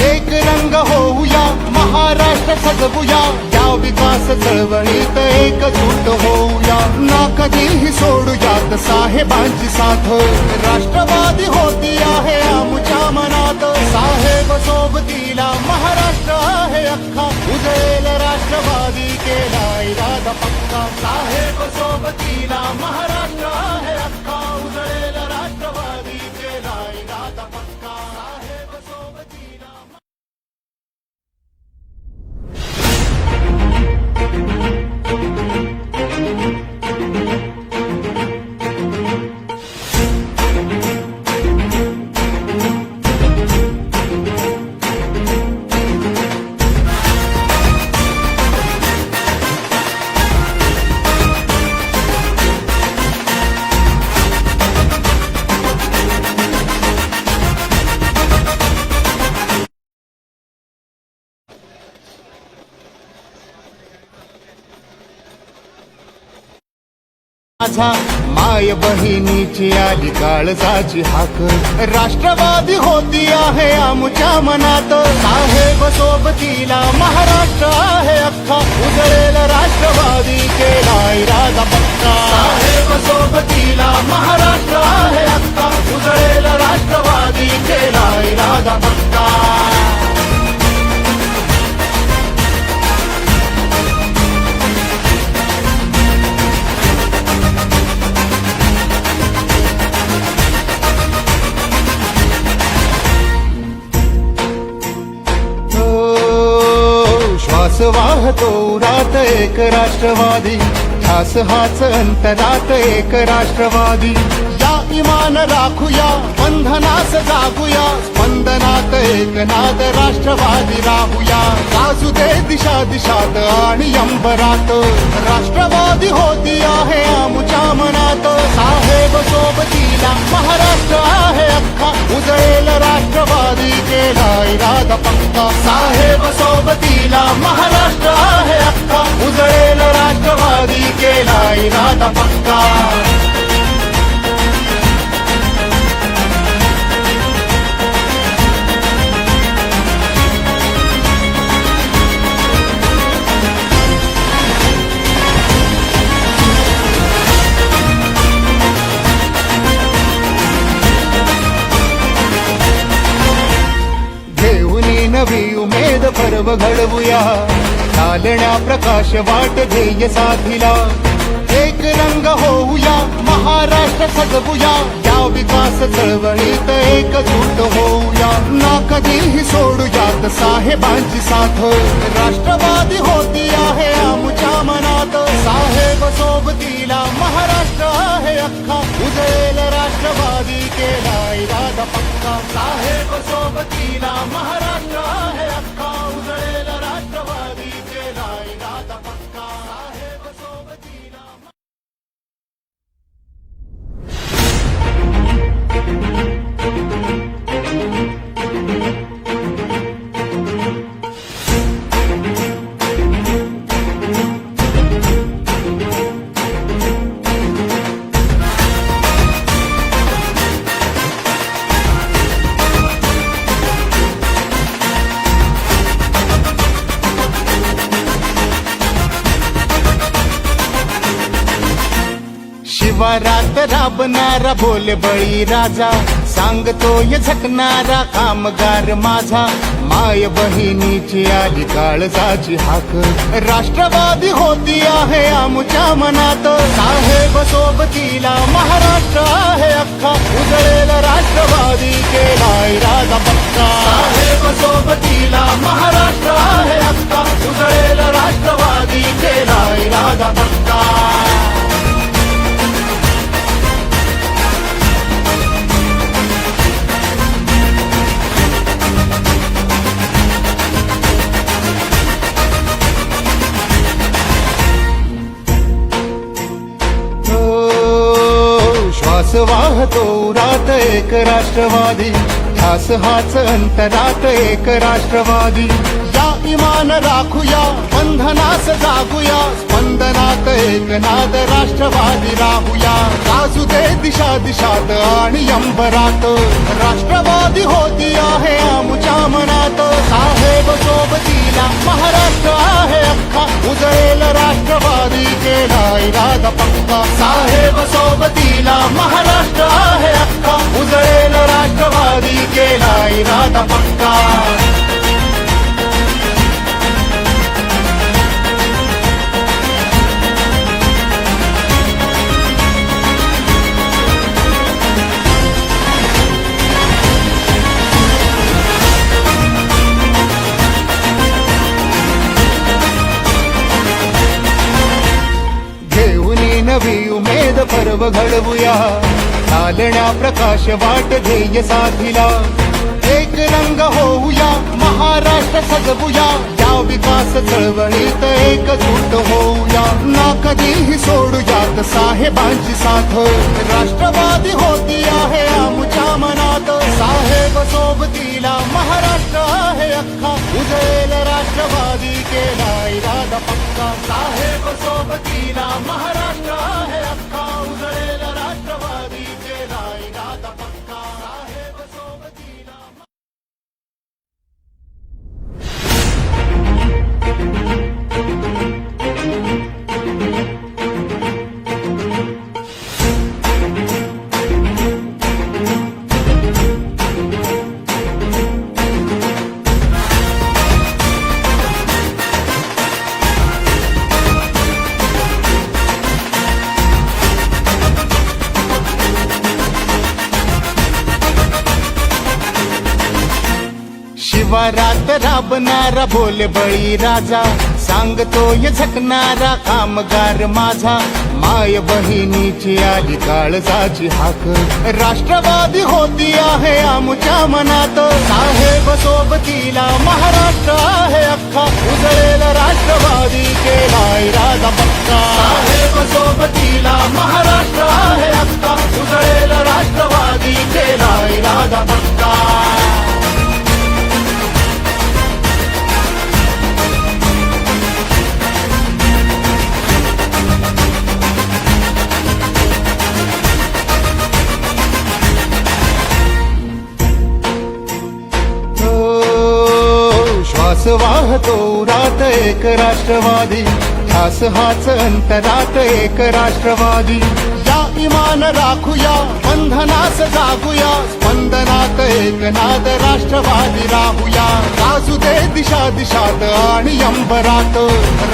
एक रंग होऊया, महाराष्ट्र सजवूया, या विकास चळवळीत एकजूट होऊया. ना कधीही सोडूयात साहेबांची साथ, राष्ट्रवादी होती आहे आमुच्या मनात. साहेब सोबतीला महाराष्ट्र आहे अख्खा, उजळेल राष्ट्रवादी केला इरादा पक्का. साहेब सोबतीला महाराष्ट्र आहे अख्खा, उजळेल राष्ट्रवादी केला इरादा पक्का. साहेब सोबतीला. माझा माय बहिणीची आली काळजाची हाक राष्ट्रवादी होती आहे आमच्या मनात साहेब सोबतीला महाराष्ट्र आहे अख्खा उजळेल राष्ट्रवादी केला इरादा पक्का साहेब सोबतीला महाराष्ट्र आहे अख्खा उजळेल राष्ट्रवादी केला इरादा पक्का श्वास वाहतो उरात एक राष्ट्रवादी ध्यास हाच अंतरात एक राष्ट्रवादी या इमान राखूया बंधनास जागूया स्पंदनात एक नाद राष्ट्रवादी राहूया गाजू दे दिशा दिशात आणि अंबरात राष्ट्रवादी होती आहे आमच्या मनात साहेब सोबतीला महाराष्ट्र आहे अख्खा उजळेल राष्ट्रवादी केला इरादा पक्का साहेब सोबतीला महाराष्ट्र आहे अख्खा उजळेल राष्ट्रवादी केला इरादा पक्का नवी उमेद पर्व घडवूया चालण्या प्रकाश वाट ध्येय साथीला एक रंग होऊया महाराष्ट्र सजवूया या विकास चळवळीत एकजूट होऊया ना कधीही सोडूयात साहेबांची साथ राष्ट्रवादी होती आहे आमच्या मनात साहेब सोबतीला महाराष्ट्र आहे अख्खा उजळेल राष्ट्रवादी केला इरादा पक्का साहेब सोबतीला महाराष्ट्र आहे अख्खा उजळेल राष्ट्रवादी केला इरादा पक्का साहेब सोबतीला शिवारात राबणारा बोल बळी राजा सांगतोय झटणारा कामगार माझा माय बहिणीची आली काळजाची हाक राष्ट्रवादी होती आहे आमच्या मनात साहेब सोबतीला महाराष्ट्र आहे अख्खा उजळेल राष्ट्रवादी केला इरादा पक्का साहेब सोबतीला महाराष्ट्र आहे अख्खा उजळेल राष्ट्रवादी केला इरादा पक्का श्वास वाहतो उरात एक राष्ट्रवादी ध्यास हाच अंतरात एक राष्ट्रवादी या इमान राखूया बंधनास जागूया स्पंदनात एक नाद राष्ट्रवादी राहूया गाजू दे दिशा दिशात आणि अंबरात राष्ट्रवादी होती आहे आमच्या मनात साहेब सोबतीला महाराष्ट्र आहे अख्खा उजळेल राष्ट्रवादी केला इरादा पक्का साहेब सोबतीला महाराष्ट्र आहे अख्खा उजळेल राष्ट्रवादी केला इरादा पक्का नवी उमेद पर्व घडवूया चालण्या प्रकाश वाट ध्येय साथीला एक रंग होऊया महाराष्ट्र सजवूया या विकास चळवळीत एकजूट होऊया ना कधीही सोडूयात साहेबांची साथ राष्ट्रवादी होती आहे आमच्या मनात साहेब सोबतीला महाराष्ट्र आहे अख्खा उजळेल राष्ट्रवादी केला इरादा पक्का साहेब सोबतीला महाराष्ट्र आहे अख्खा शिवारात राबणारा भोले बळी राजा, सांगतोय झकणारा कामगार माझा, माय बहिणीची आली काळजाची हाक, राष्ट्रवादी होती आहे आमच्या मनात, साहेब सोबतीला महाराष्ट्र आहे अख्खा, उजळेल राष्ट्रवादी केला इरादा पक्का, साहेब सोबतीला महाराष्ट्र आहे अख्खा, उजळेल राष्ट्रवादी केला इरादा पक्का. श्वास वाहतो रात एक राष्ट्रवादी, ध्यास हाच अंतरात एक राष्ट्रवादी, या इमान राखूया बंधनास जागूया, स्पंदनात एक नाद राष्ट्रवादी राहूया, गाजू दे दिशा दिशात आणि अंबरात,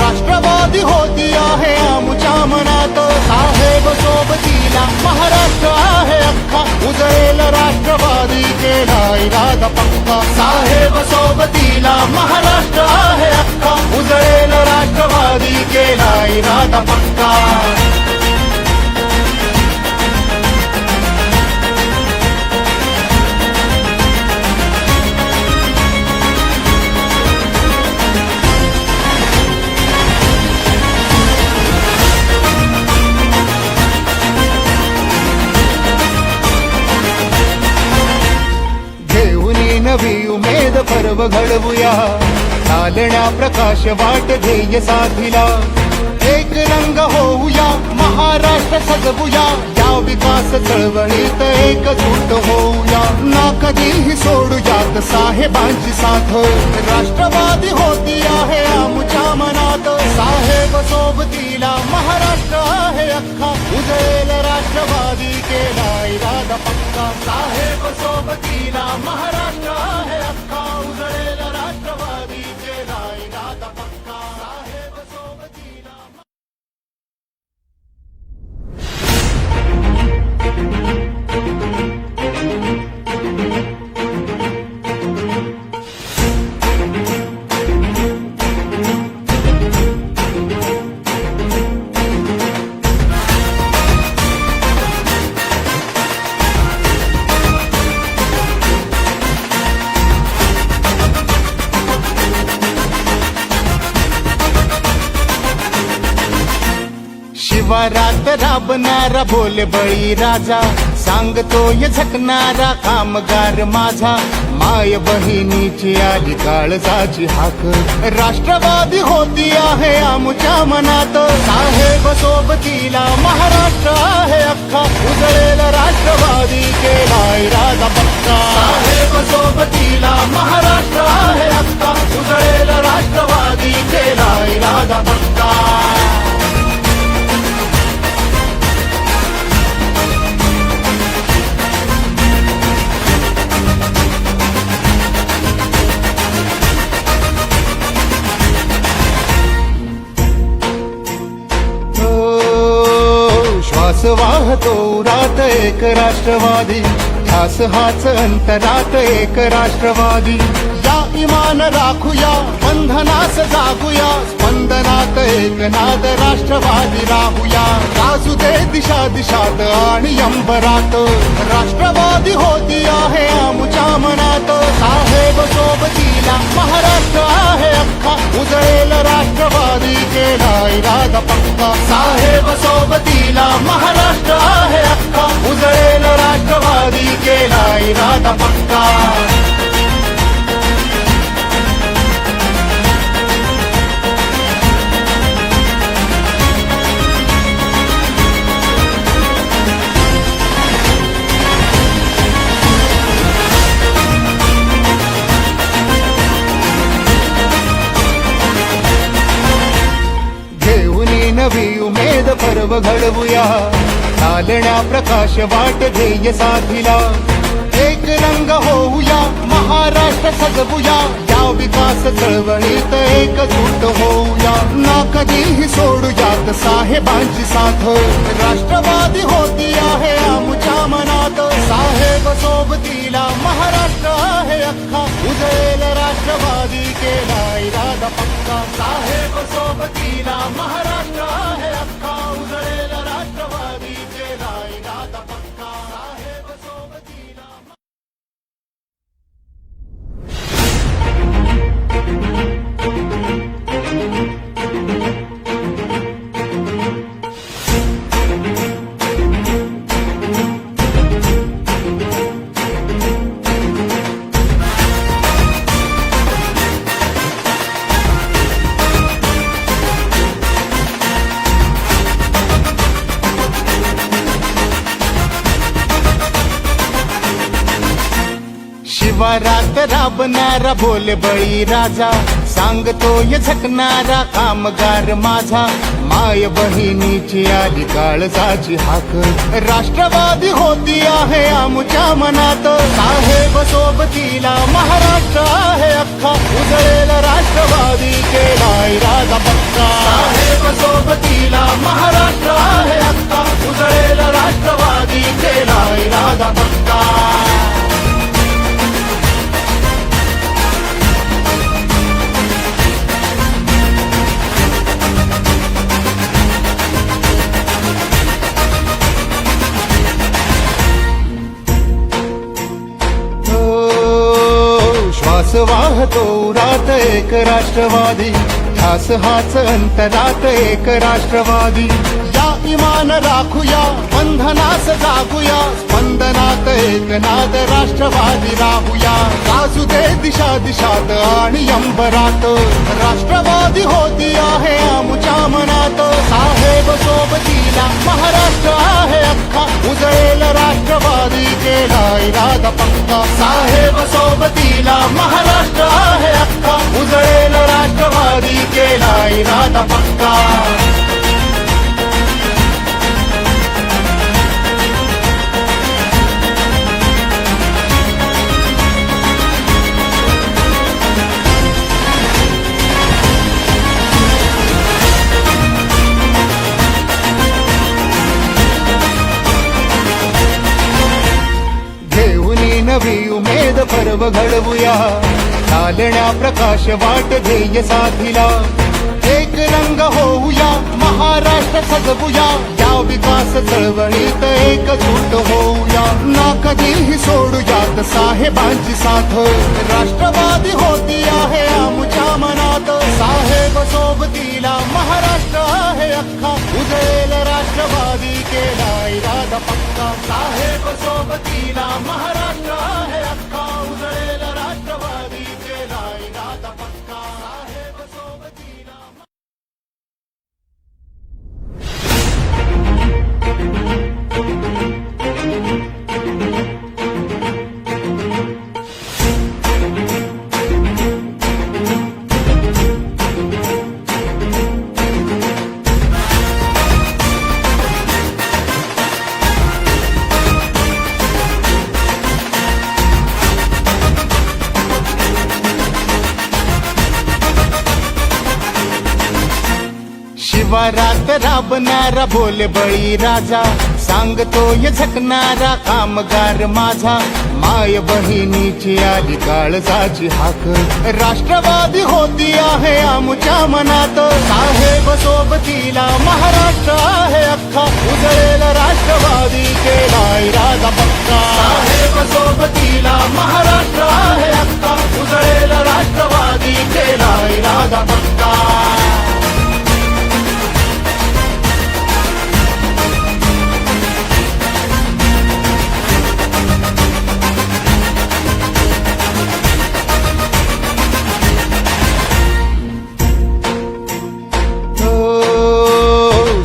राष्ट्रवादी होती आहे आमच्या मनात, साहेब सोबतीला महाराष्ट्र आहे अख्खा, उजळेल राष्ट्रवादी केला इरादा पक्का, साहेब सोबतीला महाराष्ट्र आहे अख्खा, उजळेल राष्ट्रवादी केला इरादा पक्का. नवी उमेद पर्व घडवूया, चालण्या प्रकाश वाट ध्येय साधिला, एक रंग होऊया महाराष्ट्र सजवूया, या विकास चळवळीत एकजूट होऊया, ना कधीही सोडूयात साहेबांची साथ, राष्ट्रवादी होती आहे आमच्या मनात, साहेब सोबतीला महाराष्ट्र आहे अख्खा, उजळेल राष्ट्रवादी केला इरादा पक्का, साहेब सोबतीला महाराष्ट्र आहे अख्खा, उजळेल राष्ट्रवादी केला इरादा पक्का, साहेब सोबतीला. शिवारात राबणारा भोले बळी राजा, सांगतोय झकणारा कामगार माझा, माय बहिणीची आली काळजाची हाक, राष्ट्रवादी होती आहे आमच्या मनात, साहेब सोबतीला महाराष्ट्र आहे अख्खा, उजळेल राष्ट्रवादी केला इरादा पक्का, साहेब सोबतीला महाराष्ट्र आहे अख्खा, उजळेल राष्ट्रवादी केला इरादा पक्का. श्वास वाहतो रात एक राष्ट्रवादी, ध्यास हाच अंतरात एक राष्ट्रवादी, या इमान राखूया बंधनास जागूया, स्पंदनात एक नाद राष्ट्रवादी राहूया, गाजू दे दिशा दिशात आणि अंबरात, राष्ट्रवादी होती आहे आमच्या मनात, साहेब सोबतीला महाराष्ट्र आहे अख्खा, उजळेल राष्ट्रवादी केला इरादा पक्का, साहेब सोबतीला महाराष्ट्र आहे अख्खा, उजळेल राष्ट्रवादी केला इरादा पक्का. नवी उमेद पर्व घडवूया, चालण्या प्रकाश वाट ध्येय साधिला, एक रंग होऊया महाराष्ट्र सजवूया, या विकास चळवळीत एकजूट होऊया, ना कधीही सोडूयात साहेबांची साथ, राष्ट्रवादी होती आहे आमच्या मनात, साहेब सोबतीला महाराष्ट्र आहे अख्खा, उजळेल राष्ट्रवादी केला इरादा पक्का साहेब सोबतीला महाराष्ट्र आहे अख्खा उजळेल राष्ट्रवादी केला इरादा पक्का साहेब सोबतीला शिवारात राबणारा बोल बळी राजा सांगतोय झटणारा कामगार माझा माय बहिणीची आली काळजाची हाक राष्ट्रवादी होती आहे आमच्या मनात साहेब सोबतीला महाराष्ट्र आहे अख्खा उजळेल राष्ट्रवादी केला इरादा पक्का साहेब सोबतीला महाराष्ट्र आहे अख्खा उजळेल राष्ट्रवादी केला इरादा पक्का श्वास वाहतो उरात एक राष्ट्रवादी ध्यास हाच अंतरात एक राष्ट्रवादी या इमान राखूया बंधनास जागूया स्पंदनात एक नाद राष्ट्रवादी राहूया गाजू दे दिशा दिशात आणि अंबरात राष्ट्रवादी होती आहे आमच्या मनात साहेब सोबतीला महाराष्ट्र आहे अख्खा उजळेल राष्ट्रवादी केला इरादा पक्का साहेब सोबतीला महाराष्ट्र आहे अख्खा उजळेल राष्ट्रवादी केला इरादा पक्का नवी उमेद पर्व घडवूया चालण्या प्रकाश वाट ध्येय साधिला एक रंग होऊया महाराष्ट्र सजवूया या विकास चळवळीत एकजूट होऊया ना कधीही सोडूयात साहेबांची साथ राष्ट्रवादी होती आहे आमच्या मनात साहेब सोबतीला महाराष्ट्र आहे अख्खा उजळेल राष्ट्रवादी केला इरादा पक्का साहेब सोबतीला महाराष्ट्र आहे अख्खा उजळेल राष्ट्रवादी केला इरादा पक्का साहेब सोबतीला शिवारात राबणारा बोल बळी राजा सांगतोय झटणारा कामगार माझा माय बहिणीची आली काळजाची हाक राष्ट्रवादी होती आहे आमच्या मनात साहेब सोबतीला महाराष्ट्र आहे अख्खा उजळेल राष्ट्रवादी केला इरादा पक्का साहेब सोबतीला महाराष्ट्र आहे अख्खा उजळेल राष्ट्रवादी केला इरादा पक्का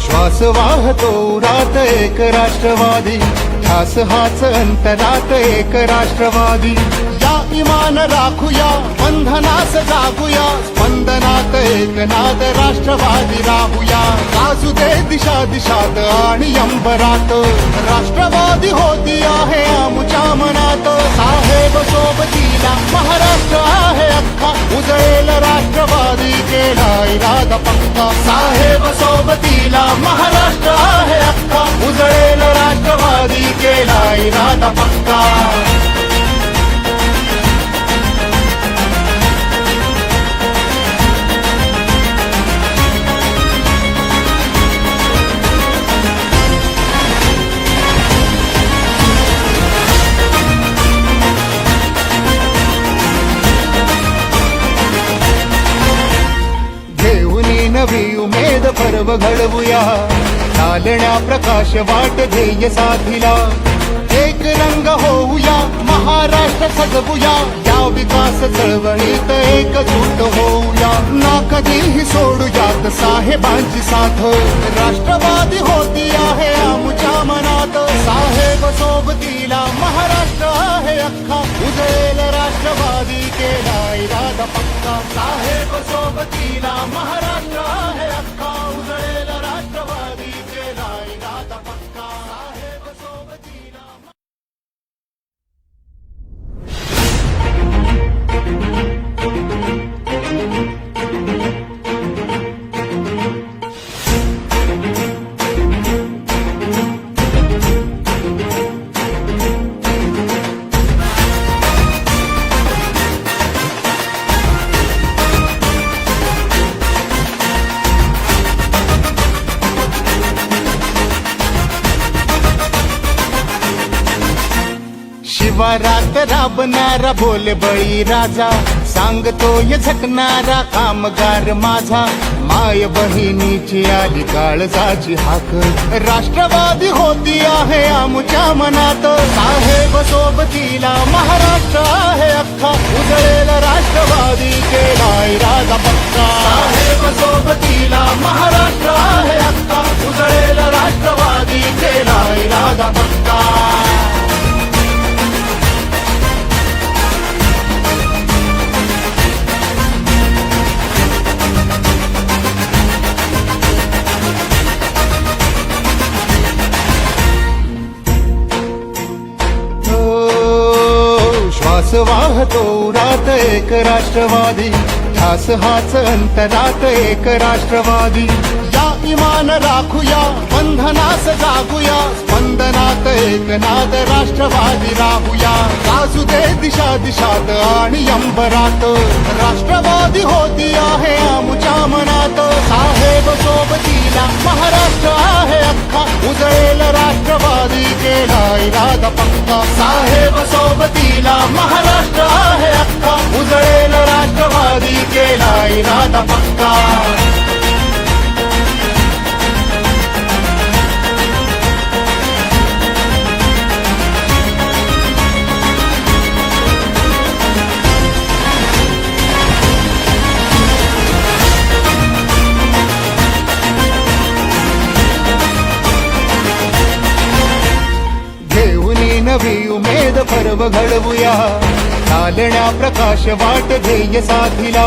श्वास वाहतो उरात एक राष्ट्रवादी ध्यास हाच अंतरात एक राष्ट्रवादी या इमान राखूया बंधनास जागूया स्पंदनात एक नाद राष्ट्रवादी राहूया गाजू दे दिशा दिशात आणि अंबरात राष्ट्रवादी होती आहे आमच्या मनात साहेब सोबतीला महाराष्ट्र आहे अख्खा उजळेल राष्ट्रवादी केला इरादा पक्का साहेब सोबतीला महाराष्ट्र आहे अख्खा उजळेल राष्ट्रवादी केला इरादा पक्का उमेद पर्व घडवूया, चालण्या प्रकाश वाट ध्येय साधिला. एक रंग होऊया, महाराष्ट्र सजवूया, या विकास चळवळीत एकजूट होऊया. ना कधीही सोडूयात साहेबांची साथ, राष्ट्रवादी होती आहे आमच्या मनात. साहेब सोबतीला महाराष्ट्र आहे अख्खा, उजळेल राष्ट्रवादी केला इरादा पक्का. साहेब सोबतीला महाराष्ट्र आहे अख्खा, उजळेल राष्ट्रवादी केला इरादा पक्का. साहेब सोबतीला. शिवारात राबणारा बोल बळी राजा, सांगतोय झटणारा कामगार माझा. माय बहिणीची आली काळजाची हाक, राष्ट्रवादी होती आहे आमच्या मनात. साहेब सोबतीला महाराष्ट्र आहे अख्खा, उजळेल राष्ट्रवादी केला इरादा पक्का. साहेब सोबतीला महाराष्ट्र आहे अख्खा, उजळेल राष्ट्रवादी केला इरादा पक्का. श्वास वाहतो उरात एक राष्ट्रवादी, ध्यास हाच अंतरात एक राष्ट्रवादी. या इमान राखूया, बंधनास जागूया, स्पंदनात एक नाद राष्ट्रवादी राहूया. गाजू दे दिशा दिशात आणि अंबरात, राष्ट्रवादी होती आहे आमच्या मनात. साहेब सोबतीला महाराष्ट्र आहे अख्खा, उजळेल राष्ट्रवादी केला इरादा पक्का. साहेब सोबतीला महाराष्ट्र आहे अख्खा, उजळेल राष्ट्रवादी केला इरादा पक्का. नवी उमेद पर्व घडवूया, चालण्या प्रकाश वाट ध्येय साधिला.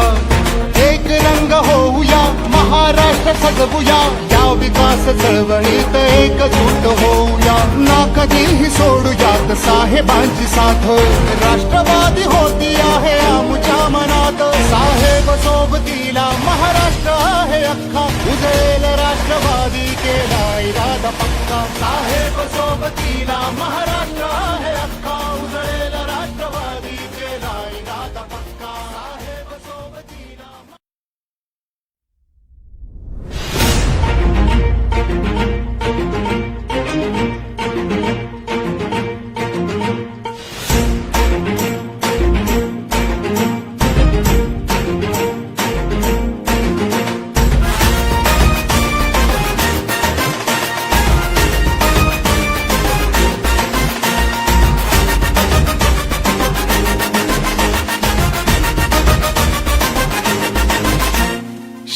एक रंग होऊया, महाराष्ट्र सजवूया, या विकास चळवळीत एकजूट होऊया. ना कधीही सोडूयात साहेबांची साथ, राष्ट्रवादी होती आहे आमच्या मनात. साहेब सोबतीला महाराष्ट्र आहे अख्खा, उजळेल राष्ट्रवादी केला इरादा पक्का. साहेब सोबतीला महाराष्ट्र आहे अख्खा, उजळेल राष्ट्रवादी केला इरादा पक्का. साहेब सोबतीला.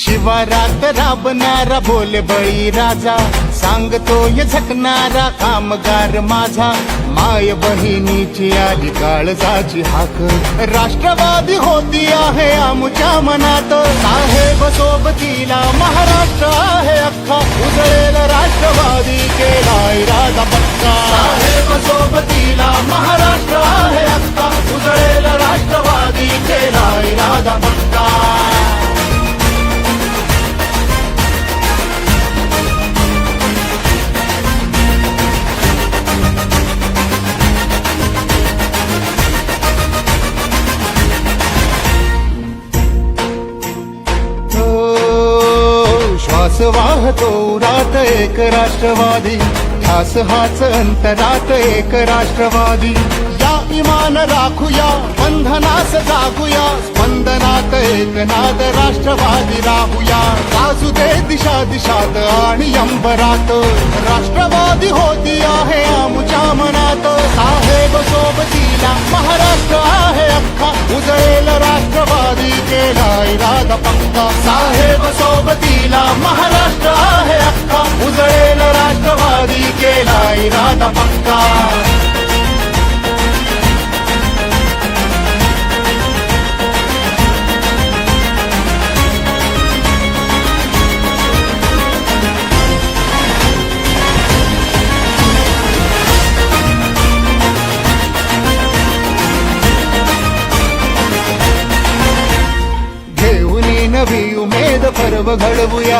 शिवारात राबणारा बोल बळी राजा, सांगतोय झटणारा कामगार माझा. माय बहिणीची आली काळजाची हाक, राष्ट्रवादी होती आहे आमच्या मनात. साहेब सोबतीला महाराष्ट्र आहे अख्खा, उजळेल राष्ट्रवादी केला इरादा पक्का. साहेब सोबतीला महाराष्ट्र आहे अख्खा, उजळेल राष्ट्रवादी केला इरादा पक्का. श्वास वाहतो उरात एक राष्ट्रवादी, ध्यास हाच अंतरात एक राष्ट्रवादी. या इमान राखूया बंधनास जागूया स्पंदनात एकनाद राष्ट्रवादी राहूया वाजू दे दिशा दिशात आणि अंबरात राष्ट्रवादी होती आहे आमच्या मनात साहेब सोबतीला महाराष्ट्र आहे अख्खा उजळेल राष्ट्रवादी केला इरादा पक्का साहेब सोबतीला महाराष्ट्र आहे अख्खा उजळेल राष्ट्रवादी केला इरादा पक्का नवी उमेद पर्व घडवूया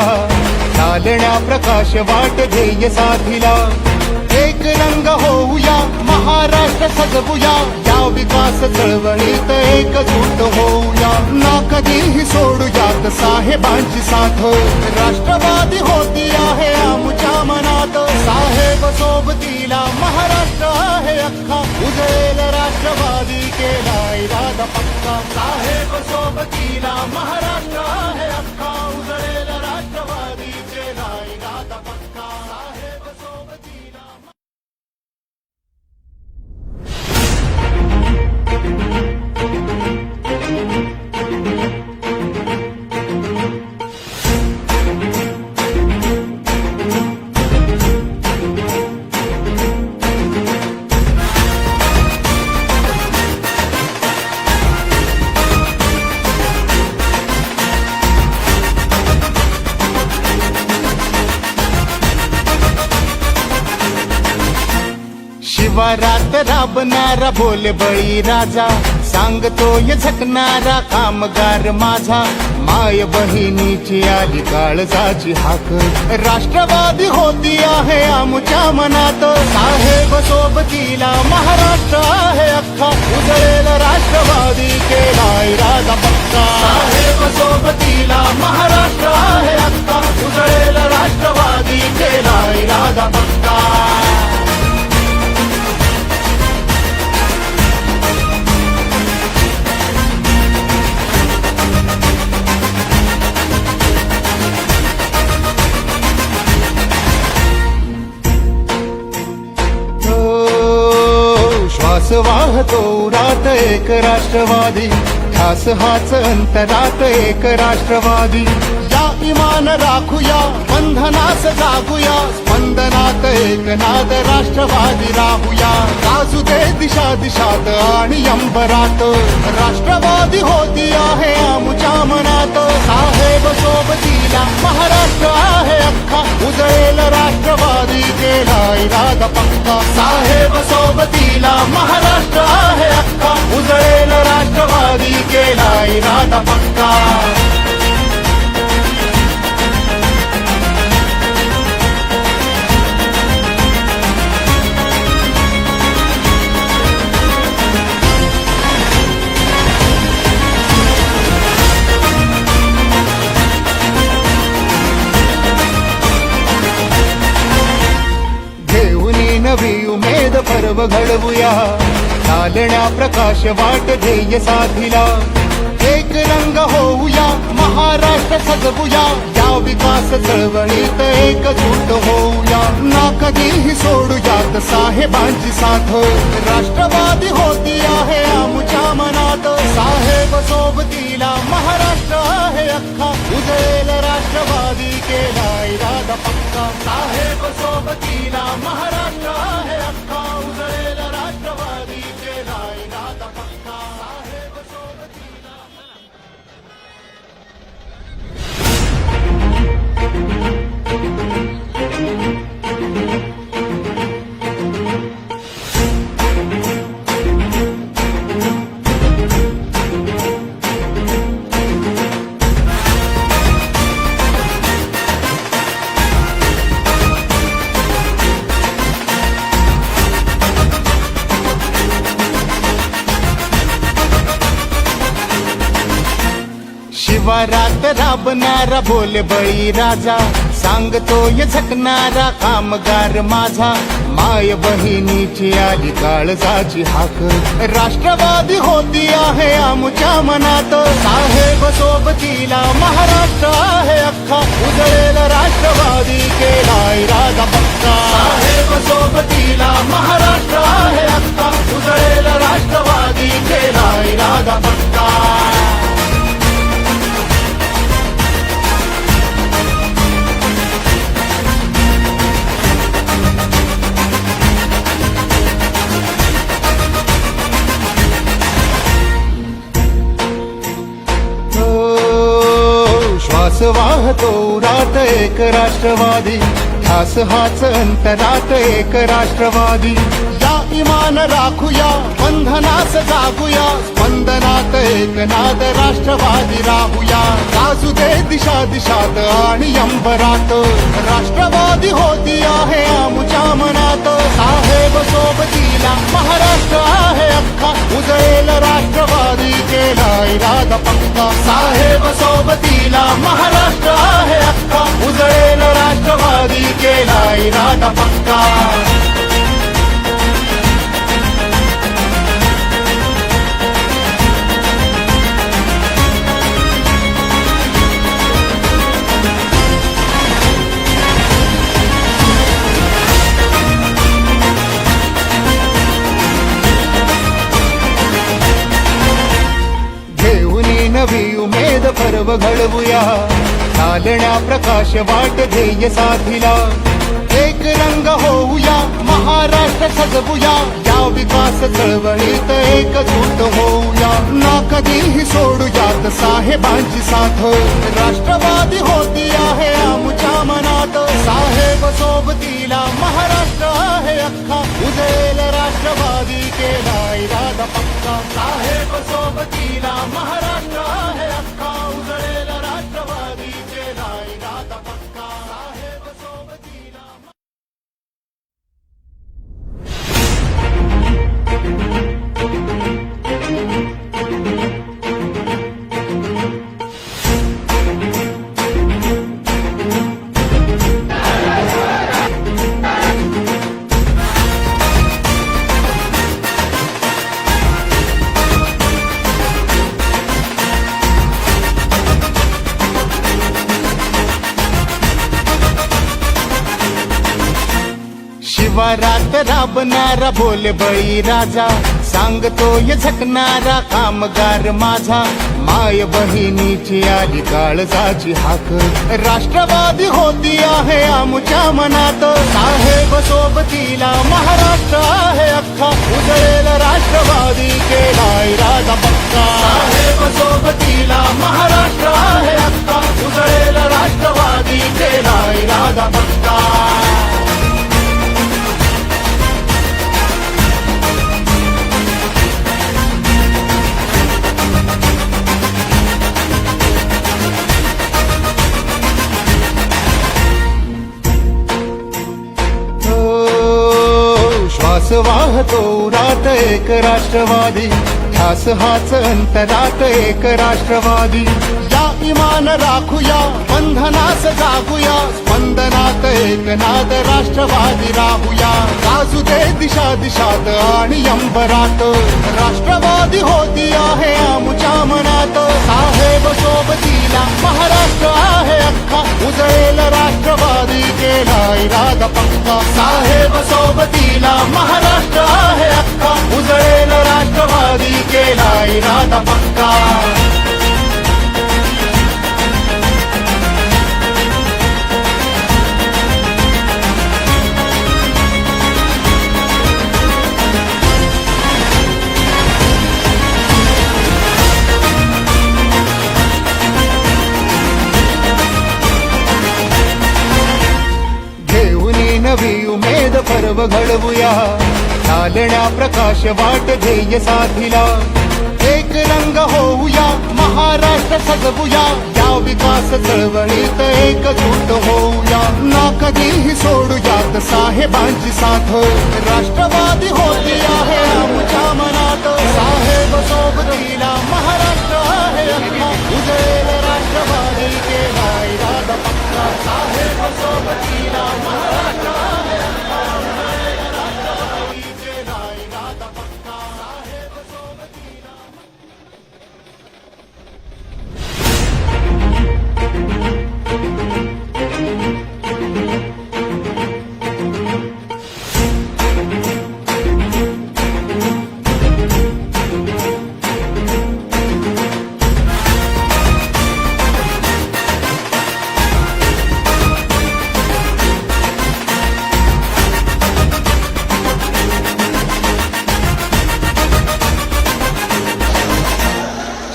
चालण्या प्रकाश वाट ध्येय साथीला एक रंग होऊया महाराष्ट्र सजवूया या विकास चळवळीत एकजूट होऊया ना कधीही सोडूयात साहेबांची साथ राष्ट्रवादी होती आहे आमच्या मनात साहेब सोबतीला महाराष्ट्र आहे अख्खा उजळेल राष्ट्रवादी केला इरादा पक्का साहेब सोबतीला महाराष्ट्र आहे अख्खा उजळेल राष्ट्रवादी केला इरादा पक्का साहेब सोबतीला शिवारात राबणारा बोल बळी राजा सांगतोय झकणारा कामगार माझा माय बहिणीची आली काळजाची हाक राष्ट्रवादी होती आहे आमच्या मनात साहेब सोबतीला महाराष्ट्र आहे अख्खा उजळेल राष्ट्रवादी केला इरादा पक्का साहेब सोबतीला महाराष्ट्र आहे अख्खा उजळेल राष्ट्रवादी केला इरादा पक्का श्वास वाहतो उरात एक राष्ट्रवादी ठास हाच अंतरात एक राष्ट्रवादी या इमान राखूया बंधनास जागूया स्पंदनात एकनाद राष्ट्रवादी राहूया वाजू दे दिशा दिशात आणि अंबरात राष्ट्रवादी होती आहे आमच्या मनात साहेब सोबतीला महाराष्ट्र आहे अख्खा उजळेल राष्ट्रवादी केला इरादा पक्का साहेब सोबतीला महाराष्ट्र आहे अख्खा उजळेल राष्ट्रवादी केला इरादा पक्का नवी उमेद पर्व घडवूया चालण्या प्रकाश वाट ध्येय साथीला एक रंग होऊया महाराष्ट्र सजवूया या विकास चळवळीत एकजूट होऊया ना कधीही सोडूयात साहेबांची साथ राष्ट्रवादी होती आहे आमच्या मनात साहेब सोबतीला महाराष्ट्र आहे अख्खा उजळेल राष्ट्रवादी केला इरादा पक्का साहेब सोबतीला महाराष्ट्र आहे अख्खा उजळेल राष्ट्रवादी केला इरादा पक्का साहेब सोबतीला शिवारात राबणारा बोल बळी राजा सांगतोय झटणारा कामगार माझा, माय बहिणीची आली काळजाची हाक. राष्ट्रवादी होती आहे आमच्या मनात, साहेब सोबतीला महाराष्ट्र आहे अख्खा. उजळेल राष्ट्रवादी केला इरादा पक्का. साहेब सोबतीला महाराष्ट्र आहे अख्खा. उजळेल राष्ट्रवादी केला इरादा पक्का. श्वास वाहतो उरात एक राष्ट्रवादी, ध्यास हाच अंतरात एक राष्ट्रवादी. या इमान राखूया, बंधनास जागूया, स्पंदनात एक नाद राष्ट्रवादी राहूया. गाजू दे दिशा दिशात आणि अंबरात, राष्ट्रवादी होती आहे आमच्या मनात. साहेब सोबतीला महाराष्ट्र आहे अख्खा. उजळेल राष्ट्रवादी केला इरादा पक्का. साहेब सोबतीला महाराष्ट्र आहे अख्खा. उजळेल राष्ट्रवादी केला इरादा पक्का. नवी उमेद पर्व घडवूया, चालण्या प्रकाश वाट ध्येय साथीला. एक रंग होऊया, महाराष्ट्र सजवूया, या विकास चळवळीत एकजूट होऊया. ना कधीही सोडूयात साहेबांची साथ, राष्ट्रवादी होती आहे आमच्या मनात. साहेब सोबतीला महाराष्ट्र आहे अख्खा. उजळेल राष्ट्रवादी केला इरादा पक्का. साहेब सोबतीला महाराष्ट्र आहे अख्खा. उजळेल राष्ट्रवादी केला इरादा पक्का. साहेब सोबतीला. शिवारात राबणारा बोल बळी राजा, सांगतोय झटणारा कामगार माझा. माय बहिणीची आली काळजाची हाक, राष्ट्रवादी होती आहे आमच्या मनात. साहेब सोबतीला महाराष्ट्र आहे अख्खा. उजळेल राष्ट्रवादी केला इरादा पक्का. साहेब सोबतीला महाराष्ट्र आहे अख्खा. उजळेल राष्ट्रवादी केला इरादा पक्का. श्वास वाहतो उरात एक राष्ट्रवादी, ध्यास हाच अंतरात एक राष्ट्रवादी. या इमान राखूया, बंधनास जागूया, स्पंदनात एक नाद राष्ट्रवादी राहूया. गाजू दे दिशा दिशात आणि अंबरात, राष्ट्रवादी होती आहे आमच्या मनात. साहेब सोबतीला महाराष्ट्र आहे अख्खा. उजळेल राष्ट्रवादी केला इरादा पक्का. साहेब सोबतीला महाराष्ट्र आहे अख्खा. उजळेल राष्ट्रवादी केला इरादा पक्का. नवी उमेद पर्व घडवूया, चालण्या प्रकाश वाट ध्येय साथीला. एक रंग होऊया, महाराष्ट्र सजवूया, या विकास चळवळीत एकजूट होऊया. ना कधीही सोडूयात साहेबांची साथ, राष्ट्रवादी होती आहे आमच्या मनात. साहेब सोबतीला महाराष्ट्र आहे अख्खा. उजळेल राष्ट्रवादी केला इरादा पक्का. साहेब सोबतीला महाराष्ट्र आहे अख्खा. उजळेल राष्ट्रवादीचे नाही नाता पक्का. साहेब सोबतीला.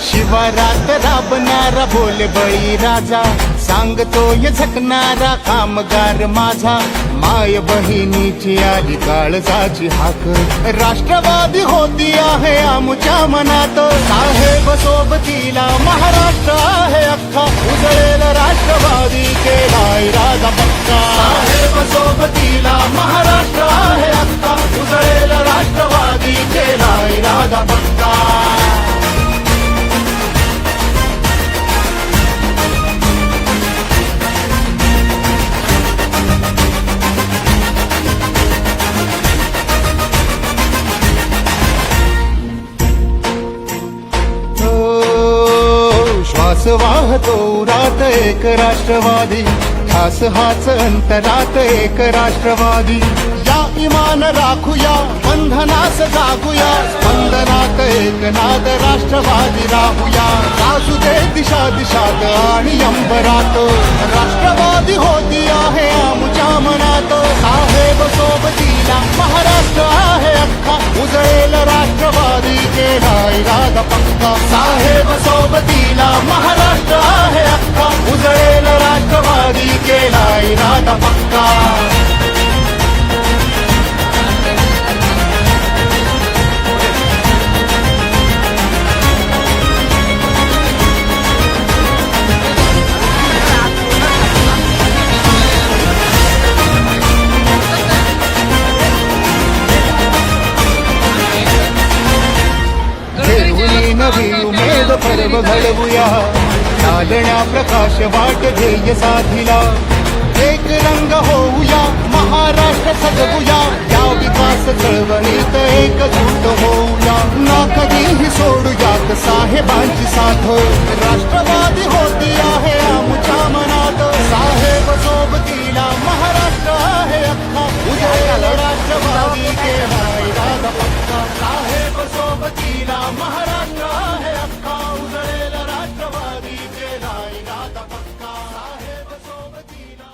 शिवारात राबणारा बोल बळी राजा, सांगतोय झकणारा कामगार माझा. माय बहिणीची आली काळजाची हाक, राष्ट्रवादी होती आहे आमच्या मनात. साहेब सोबतीला महाराष्ट्र आहे अख्खा. उजळेल राष्ट्रवादी केला इरादा पक्का. साहेब सोबतीला महाराष्ट्र आहे अख्खा. उजळेल राष्ट्रवादी केला इरादा पक्का. श्वास वाहतो उरात एक राष्ट्रवादी, ठास हाच अंतरात एक राष्ट्रवादी. या इमान राखूया, बंधनास जागूया, स्पंदनात एक नाद राष्ट्रवादी राहूया. राजू दे दिशा दिशात आणि अंबरात, राष्ट्रवादी होती आहे आमच्या मनात. साहेब सोबतीला महाराष्ट्र आहे अख्खा. उजळेल राष्ट्रवादी केला इरादा पक्का. साहेब सोबतीला महाराष्ट्र आहे अख्खा. उजळेल राष्ट्रवादी केला इरादा पक्का. नवी उमेद पर्व घडवूया, चालण्या प्रकाश वाट ध्येय साधिला. एक रंग होऊया, महाराष्ट्र सजवूया, या विकास चळवळीत एकजूट होऊया. ना कधीही सोडूयात साहेबांची साथ, राष्ट्रवादी होती आहे आमच्या मनात. साहेब सोबतीला महाराष्ट्र आहे अख्खा. उजळेल राष्ट्रवादी केला इरादा पक्का. साहेब सोबतीला महाराष्ट्र आहे अख्खा. उजळेल राष्ट्रवादी केला इरादा पक्का. साहेब सोबतीला.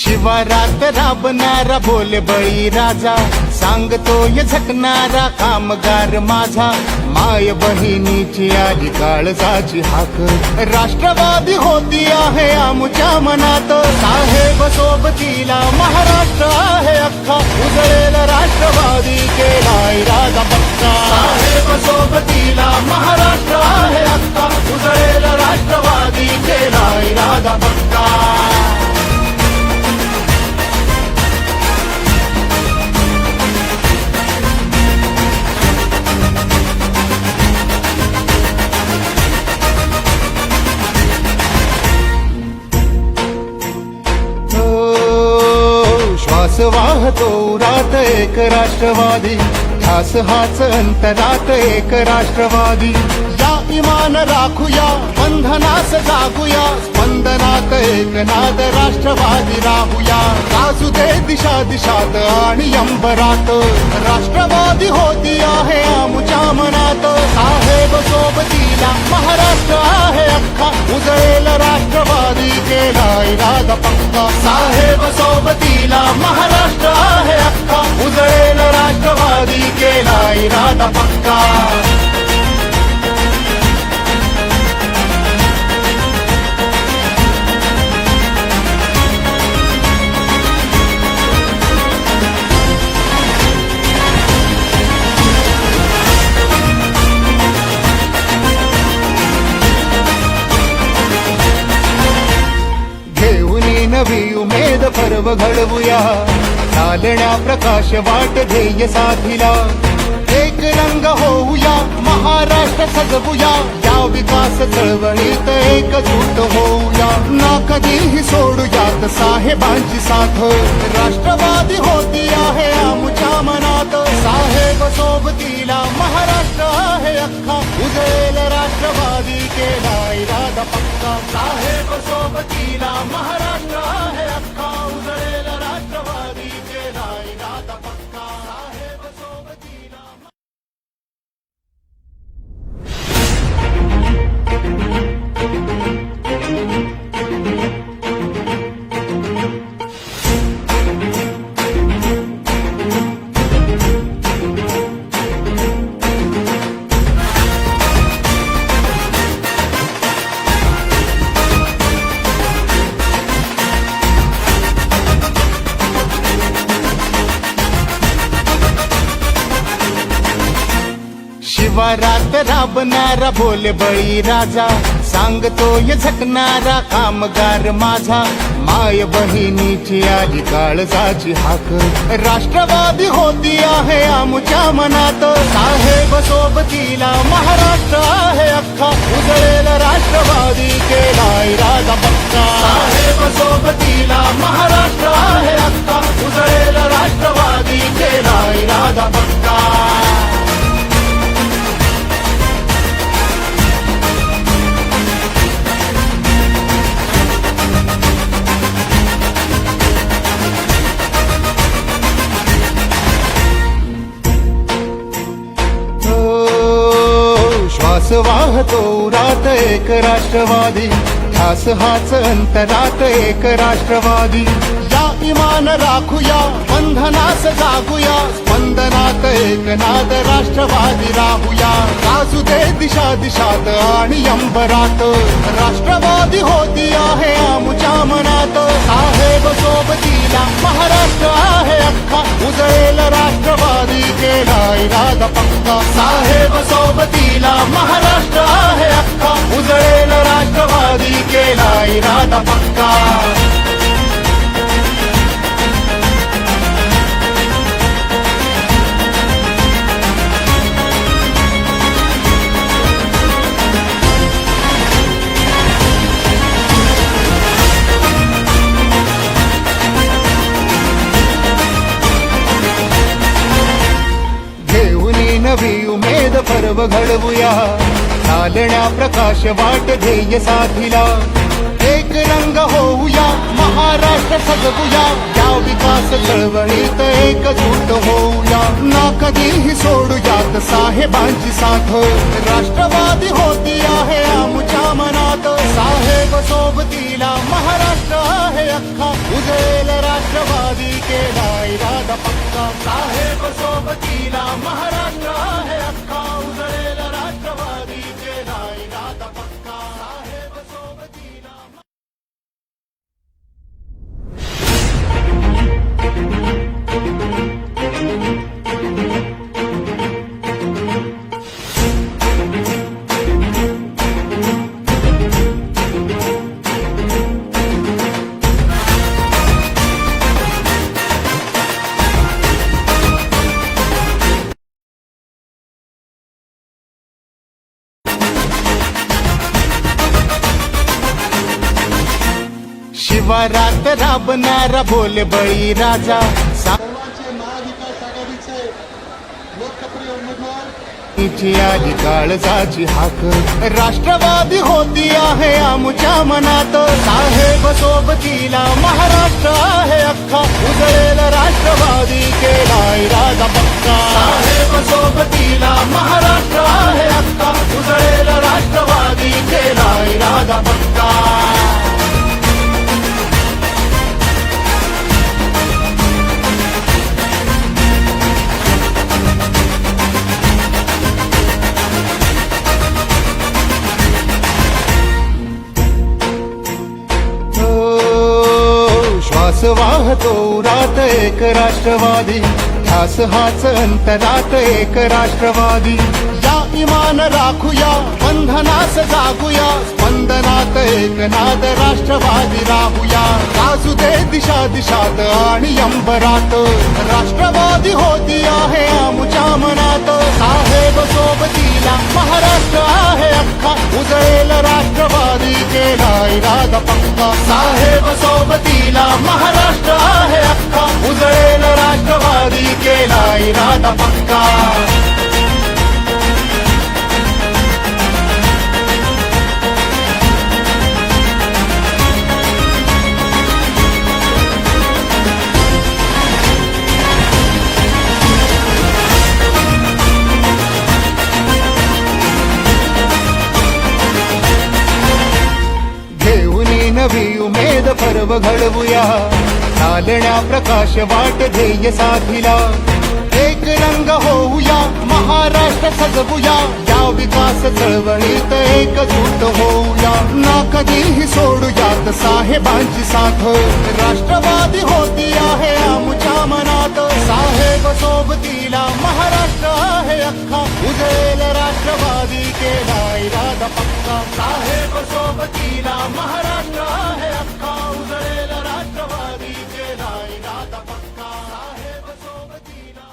शिवारात राबणारा बोल बळी राजा, सांगतोय झकणारा कामगार माझा. माय बहिणीची आली काळजाची हाक, राष्ट्रवादी होती आहे आमच्या मनात. साहेब सोबतीला महाराष्ट्र आहे अख्खा. उजळेल राष्ट्रवादी केला इरादा पक्का. साहेब सोबतीला महाराष्ट्र आहे अख्खा. उजळेल राष्ट्रवादी केला इरादा पक्का. श्वास वाहतो उरात एक राष्ट्रवादी, ठास हाच अंतरात एक राष्ट्रवादी. या इमान राखूया, बंधनास जागूया, स्पंदनात एक नाद राष्ट्रवादी राहूया. राजू दे दिशा दिशात आणि अंबरात, राष्ट्रवादी होती आहे आमच्या मनात. साहेब सोबतीला महाराष्ट्र आहे अख्खा. उजळेल राष्ट्रवादी केला इरादा पक्का. साहेब सोबतीला महाराष्ट्र आहे अख्खा. उजळेल राष्ट्रवादी केला इरादा पक्का. पर्व घडवूया, चालण्या प्रकाश वाट ध्येय साधिला. एक रंग होऊया, महाराष्ट्र सजवूया, या विकास चळवळीत एकजूट होऊया. ना कधीही सोडूयात साहेबांची साथ, राष्ट्रवादी होती आहे आमच्या मनात. साहेब सोबतीला महाराष्ट्र आहे अख्खा, उजळेल राष्ट्रवादी केला इरादा पक्का. साहेब सोबतीला महाराष्ट्र आहे अख्खा, उजळेल राष्ट्रवादी केला इरादा पक्का. साहेब सोबतीला. शिवारात राबणारा भोले बळी राजा, सांगतोय झटणारा कामगार माझा. माय बहिणीची आली काळजाची हाक, राष्ट्रवादी होती आहे आमच्या मनात. साहेब सोबतीला महाराष्ट्र आहे अख्खा, उजळेल राष्ट्रवादी केला इरादा पक्का. साहेब सोबतीला महाराष्ट्र आहे अख्खा, उजळेल राष्ट्रवादी केला इरादा पक्का. श्वास वाहतो उरात एक राष्ट्रवादी, ध्यास हाच अंतरात एक राष्ट्रवादी. या इमान राखूया, बंधनास जागूया, स्पंदनात एक नाद राष्ट्रवादी राहूया. गाजू दे दिशा दिशात आणि अंबरात, राष्ट्रवादी होती आहे आमच्या मनात. साहेब सोबतीला महाराष्ट्र आहे अख्खा, उजळेल राष्ट्रवादी केला इरादा पक्का. साहेब सोबतीला महाराष्ट्र आहे अख्खा, उजळेल राष्ट्रवादी केला इरादा पक्का. नवी उमेद पर्व घडवूया, चालण्या प्रकाश वाट ध्येय साधिला. एक रंग होऊया, महाराष्ट्र सजवूया, या विकास चळवळीत एकजूट होऊया. ना कधीही सोडूयात साहेबांची साथ, राष्ट्रवादी होती आहे आमच्या मनात. साहेब सोबतीला महाराष्ट्र आहे अख्खा, उजळेल राष्ट्रवादी केला इरादा पक्का. साहेब सोबतीला महाराष्ट्र आहे अख्खा, उजळेल राष्ट्रवादी केला इरादा पक्का. साहेब सोबतीला. शिवारात राबणारा भोले बळी राजा, सर्वांचे महाविकास आघाडीचे लोकप्रिय उमेदवार तिची आली काळजाची हाक, राष्ट्रवादी होती आहे आमच्या मनात. साहेब सोबतीला महाराष्ट्र आहे अख्खा, उजळेल राष्ट्रवादी केला इरादा पक्का. साहेब सोबतीला महाराष्ट्र आहे अख्खा, उजळेल राष्ट्रवादी केला इरादा पक्का. श्वास वाहतो उरात एक राष्ट्रवादी, ध्यास हाच अंतरात एक राष्ट्रवादी. या इमान राखूया, बंधनास जागूया, वंदनात एकनाद राष्ट्रवादी राहूया गाजू दे दिशा दिशात आणि अंबरात राष्ट्रवादी होती आहे आमुच्या मनात साहेब सोबतीला महाराष्ट्र आहे अख्खा उजळेल राष्ट्रवादी केला इरादा पक्का साहेब सोबतीला महाराष्ट्र आहे अख्खा उजळेल राष्ट्रवादी केला इरादा पक्का नवी उमेद पर्व घडवूया चालण्या प्रकाश वाट ध्येय साधिला एक रंग होऊया महाराष्ट्र सजवूया या विकास चळवळीत एकजूट होऊया ना कधीही सोडूयात साहेबांची साथ राष्ट्रवादी होती आहे आमुच्या मनात साहेब सोबतीला महाराष्ट्र आहे अख्खा उजळेल राष्ट्रवादी केला इरादा पक्का साहेब सोबतीला महाराष्ट्र आहे अख्खा उजळेल राष्ट्रवादी केला इरादा पक्का साहेब सोबतीला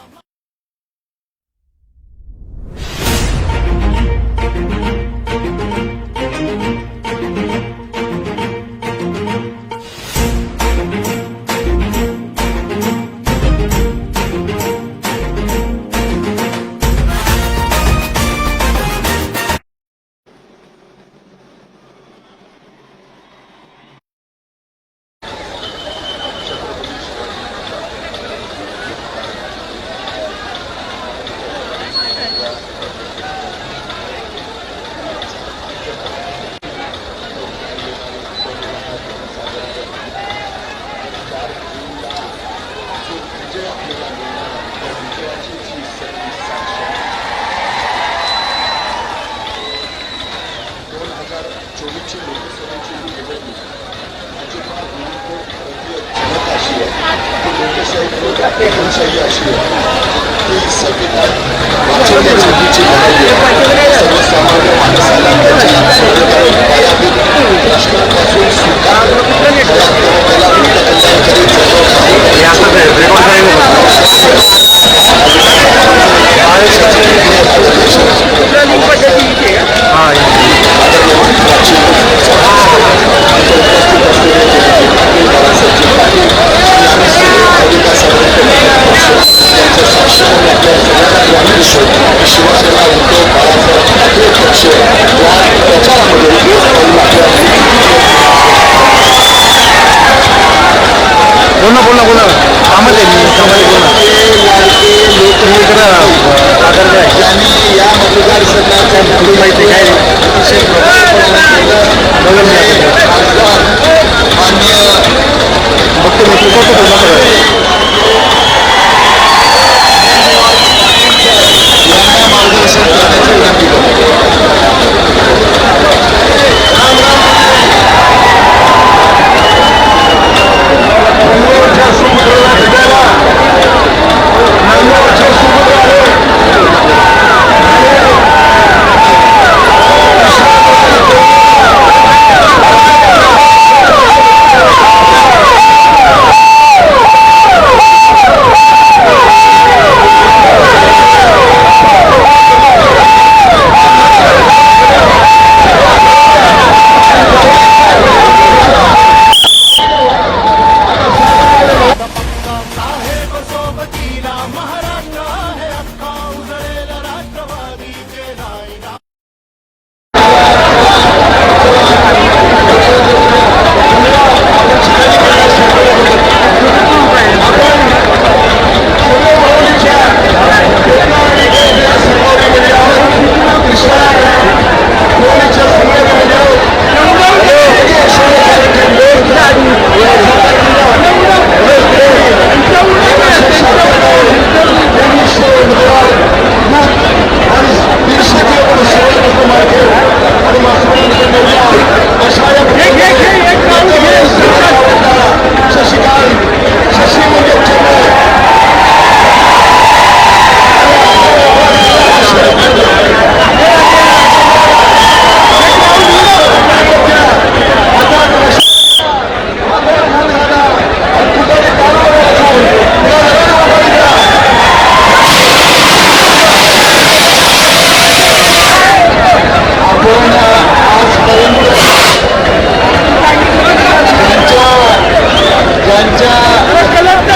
लोकशाही अशी आहे की संविधान वाचवण्याची तिची लढाई आहे. सर्वसामान्य माणसाला राष्ट्रापासून सुद्धा त्याला बोला कामच आहे त्यांनी या मतदारसंघाच्या माहिती काय मान्य मार्गदर्शन करण्याची विनंती करतो.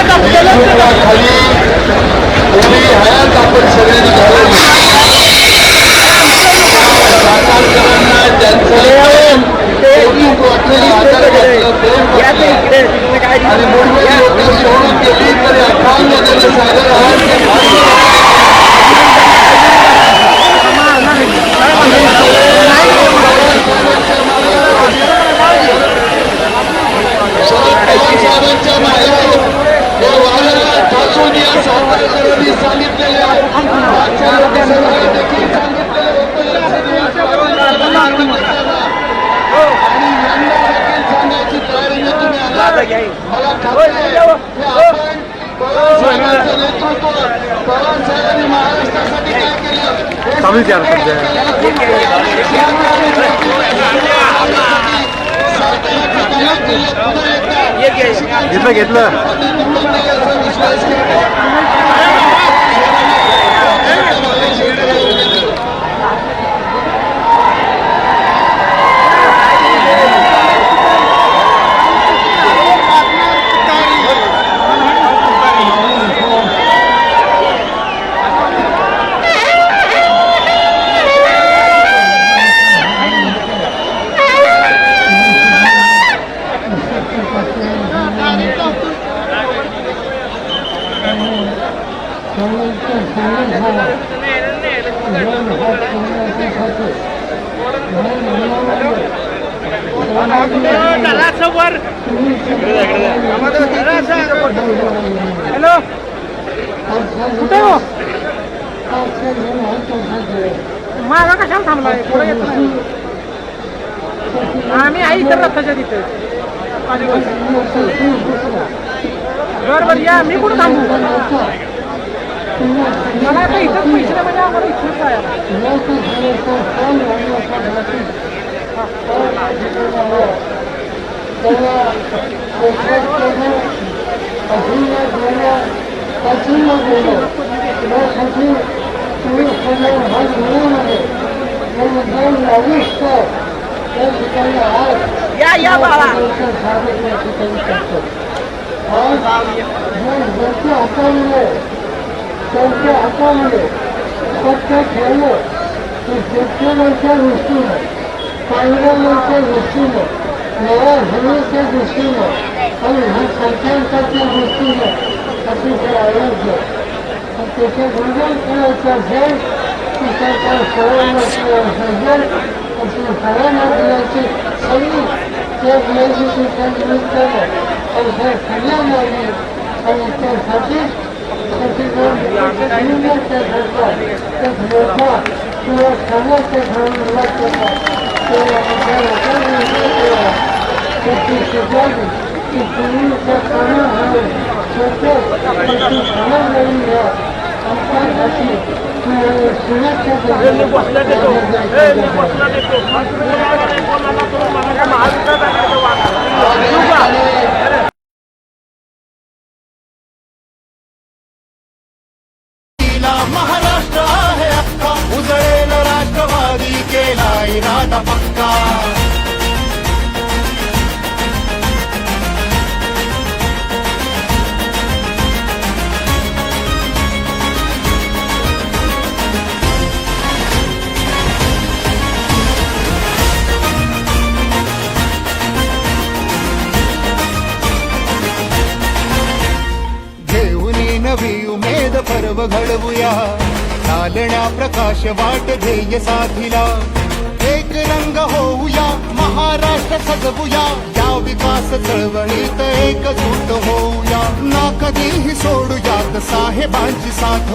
खाली कोणी हयात आपण सगळ्यांनी घालून सातारकरांना त्यांचं कौतुक वाटलेलं आदर वाटलं, प्रेम वाटलं आणि मुंबई लोक सोडून गेली तरी अथांग जनसागर साहेबांच्या मार्गावर या वाघाला ठासून या सातारकरांनी सांगितलेल्या मागच्या लोकसभेला देखील सांगितलेलं होतं आणि यंदा देखील सांगायची तयारीने तुम्ही आला. मला खात्री आहे की आपण पवार साहेबांचं नेतृत्व, पवार साहेबांनी महाराष्ट्रासाठी काय केलं चालूच यार सध्या घेतलं घेतलं हॅलो कुठे हो मागा कशाला थांबलाय पुढे येत नाही आम्ही आई तर रथाच्या तिथे बरोबर या मी कुठं थांबू मला आता इथंच पैसे म्हणजे आम्हाला इथूनच या बाळा त्यांच्या हातामध्ये सत्य ठेवलं की शेतकऱ्यांच्या दृष्टीनं कामगारांच्या दृष्टीनं नव्या भूमीच्या दृष्टीनं आणि ह्या संख्यांकाच्या दृष्टीनं अतिशय आरोग्य त्याच्या गुणगान करायचं असेल की सरकार सर्वांना सज्जन अशी सर्वांना दिल्याची सगळी त्या दिवशीच्या निमित्तानं अवसर सगळ्यांना मिळेल आणि त्यासाठी महाराष्ट्र आहे अख्खा उजळेल राष्ट्रवादी केला इरादा पक्का नवी उमेद पर्व घडवूया चालण्या प्रकाश वाट ध्येय साथिला एक रंग होऊया महाराष्ट्र सजवूया या विकास चळवळीत एकजूट होऊया ना कधीही सोडूयात साहेबांची साथ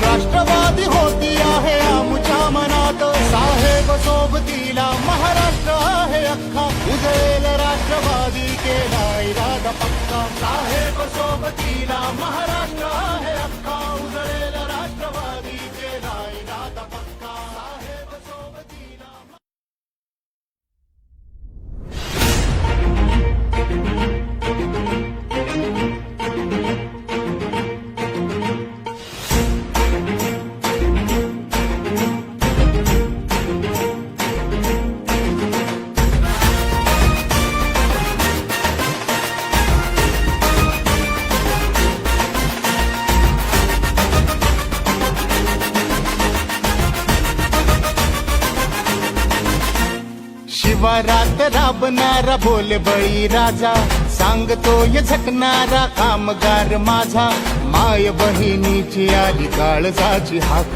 राष्ट्रवादी होती आहे आमच्या मनात साहेब सोबतीला महाराष्ट्र आहे अख्खा उजळेल राष्ट्रवादी केला इरादा पक्का साहेब सोबतीला महाराष्ट्र आहे अख्खा उजळेल राष्ट्रवादी केला इरादा पक्का साहेब सोबतीला शिवारात राबणारा बोल बळी राजा, सांगतोय झटणारा कामगार माझा, माय बहिणीची आली काळजाची हाक,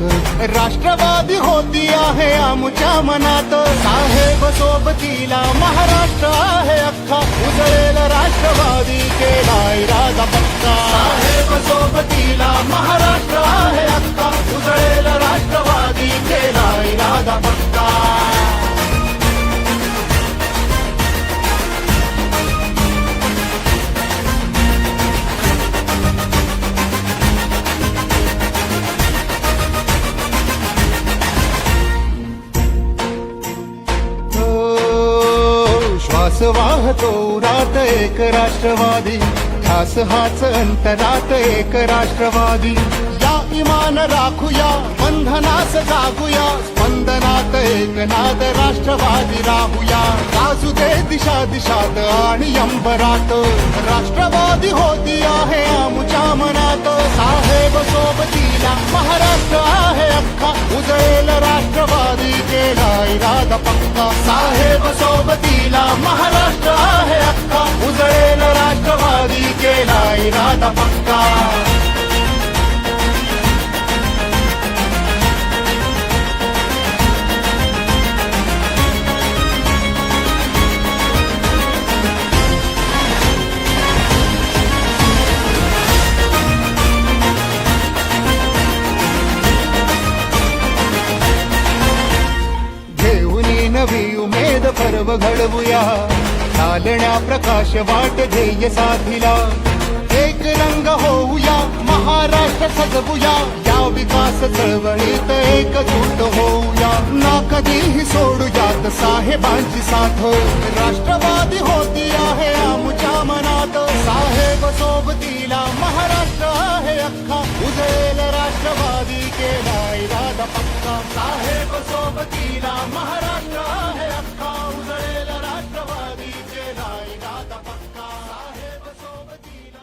राष्ट्रवादी होती आहे आमच्या मनात, साहेब सोबतीला महाराष्ट्र आहे अख्खा, उजळेल राष्ट्रवादी केला इरादा पक्का, साहेब सोबतीला महाराष्ट्र आहे अख्खा, उजळेल राष्ट्रवादी केला इरादा पक्का. श्वास वाहतो उरात एक राष्ट्रवादी, ध्यास हाच अंतरात एक राष्ट्रवादी, या इमान राखूया बंधनास जागूया, स्पंदनात एक नाद राष्ट्रवादी राहूया, गाजू दे दिशा दिशात आणि अंबरात, राष्ट्रवादी होती आहे आमच्या मनात, साहेब सोबतीला महाराष्ट्र आहे अख्खा, उजळेल राष्ट्रवादी केला इरादा पक्का, साहेब सोबतीला महाराष्ट्र आहे अख्खा, उजळेल राष्ट्रवादी केला इरादा पक्का. नवी उमेद पर्व घडवूया, चालण्या प्रकाश वाट ध्येय साधिला, एक रंग होऊया महाराष्ट्र सजवूया, या विकास चळवळीत एकजूट होऊया, ना कधीही सोडूयात साहेबांची साथ, राष्ट्रवादी होती आहे आमच्या मनात, साहेब सोबतीला महाराष्ट्र आहे अख्खा, उजळेल राष्ट्रवादी केला इरादा पक्का, साहेब सोबतीला महाराष्ट्र आहे अख्खा, उजळेल राष्ट्रवादी केला इरादा पक्का, साहेब सोबतीला.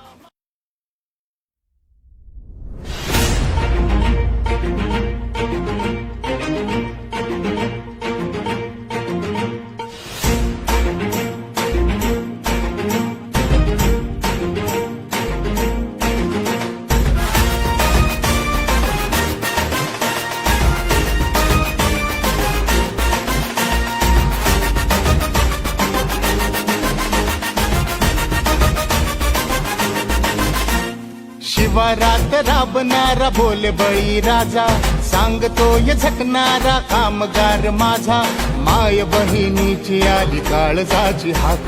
शिवारात राबणारा बोल बळी राजा, सांगतोय झटणारा कामगार माझा, माय बहिणीची आली काळजाची हाक,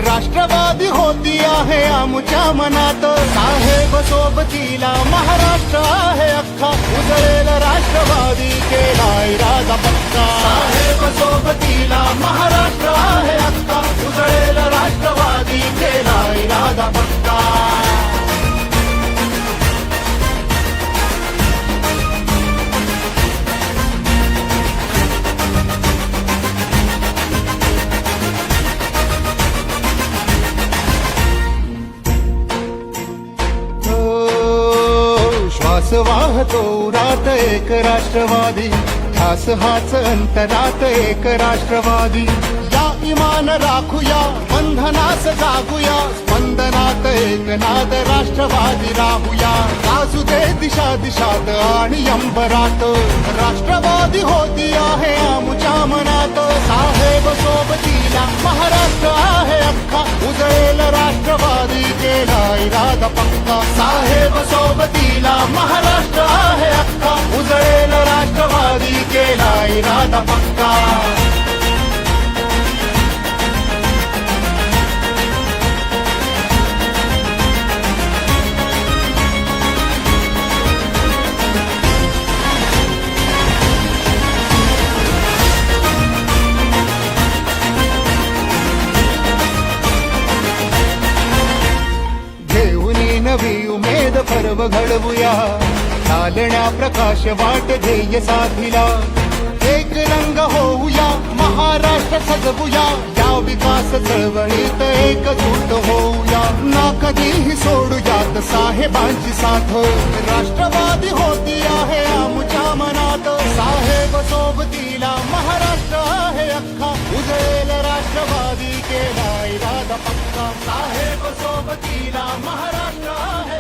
राष्ट्रवादी होती आहे आमच्या मनात, साहेब सोबतीला महाराष्ट्र आहे अख्खा, उजळेल राष्ट्रवादी केला इरादा पक्का, साहेब सोबतीला महाराष्ट्र आहे अख्खा, उजळेल राष्ट्रवादी केला इरादा पक्का. श्वास वाहतो उरात एक राष्ट्रवादी, ध्यास हाच अंतरात एक राष्ट्रवादी, या इमान राखूया बंधनास जागूया, स्पंदनात एक नाद राष्ट्रवादी राहूया, गाजू दे दिशा दिशात आणि अंबरात, राष्ट्रवादी होती आहे आमच्या मनात, साहेब सोबतीला महाराष्ट्र आहे अख्खा, उजळेल राष्ट्रवादी केला इरादा पक्का, साहेब सोबतीला महाराष्ट्र आहे अख्खा, उजळेल राष्ट्रवादी केला इरादा पक्का. नवी उमेद पर्व घडवूया, चालण्या प्रकाश वाट ध्येय साधिला, एक रंग होऊया महाराष्ट्र सजवूया, या विकास चळवळीत एकजूट होऊया, ना कधीही सोडूयात साहेबांची साथ, राष्ट्रवादी होती आहे आमच्या मनात, साहेब सोबतीला महाराष्ट्र आहे अख्खा, उजळेल राष्ट्र बाबासाहेब सोबतीला महाराष्ट्र आहे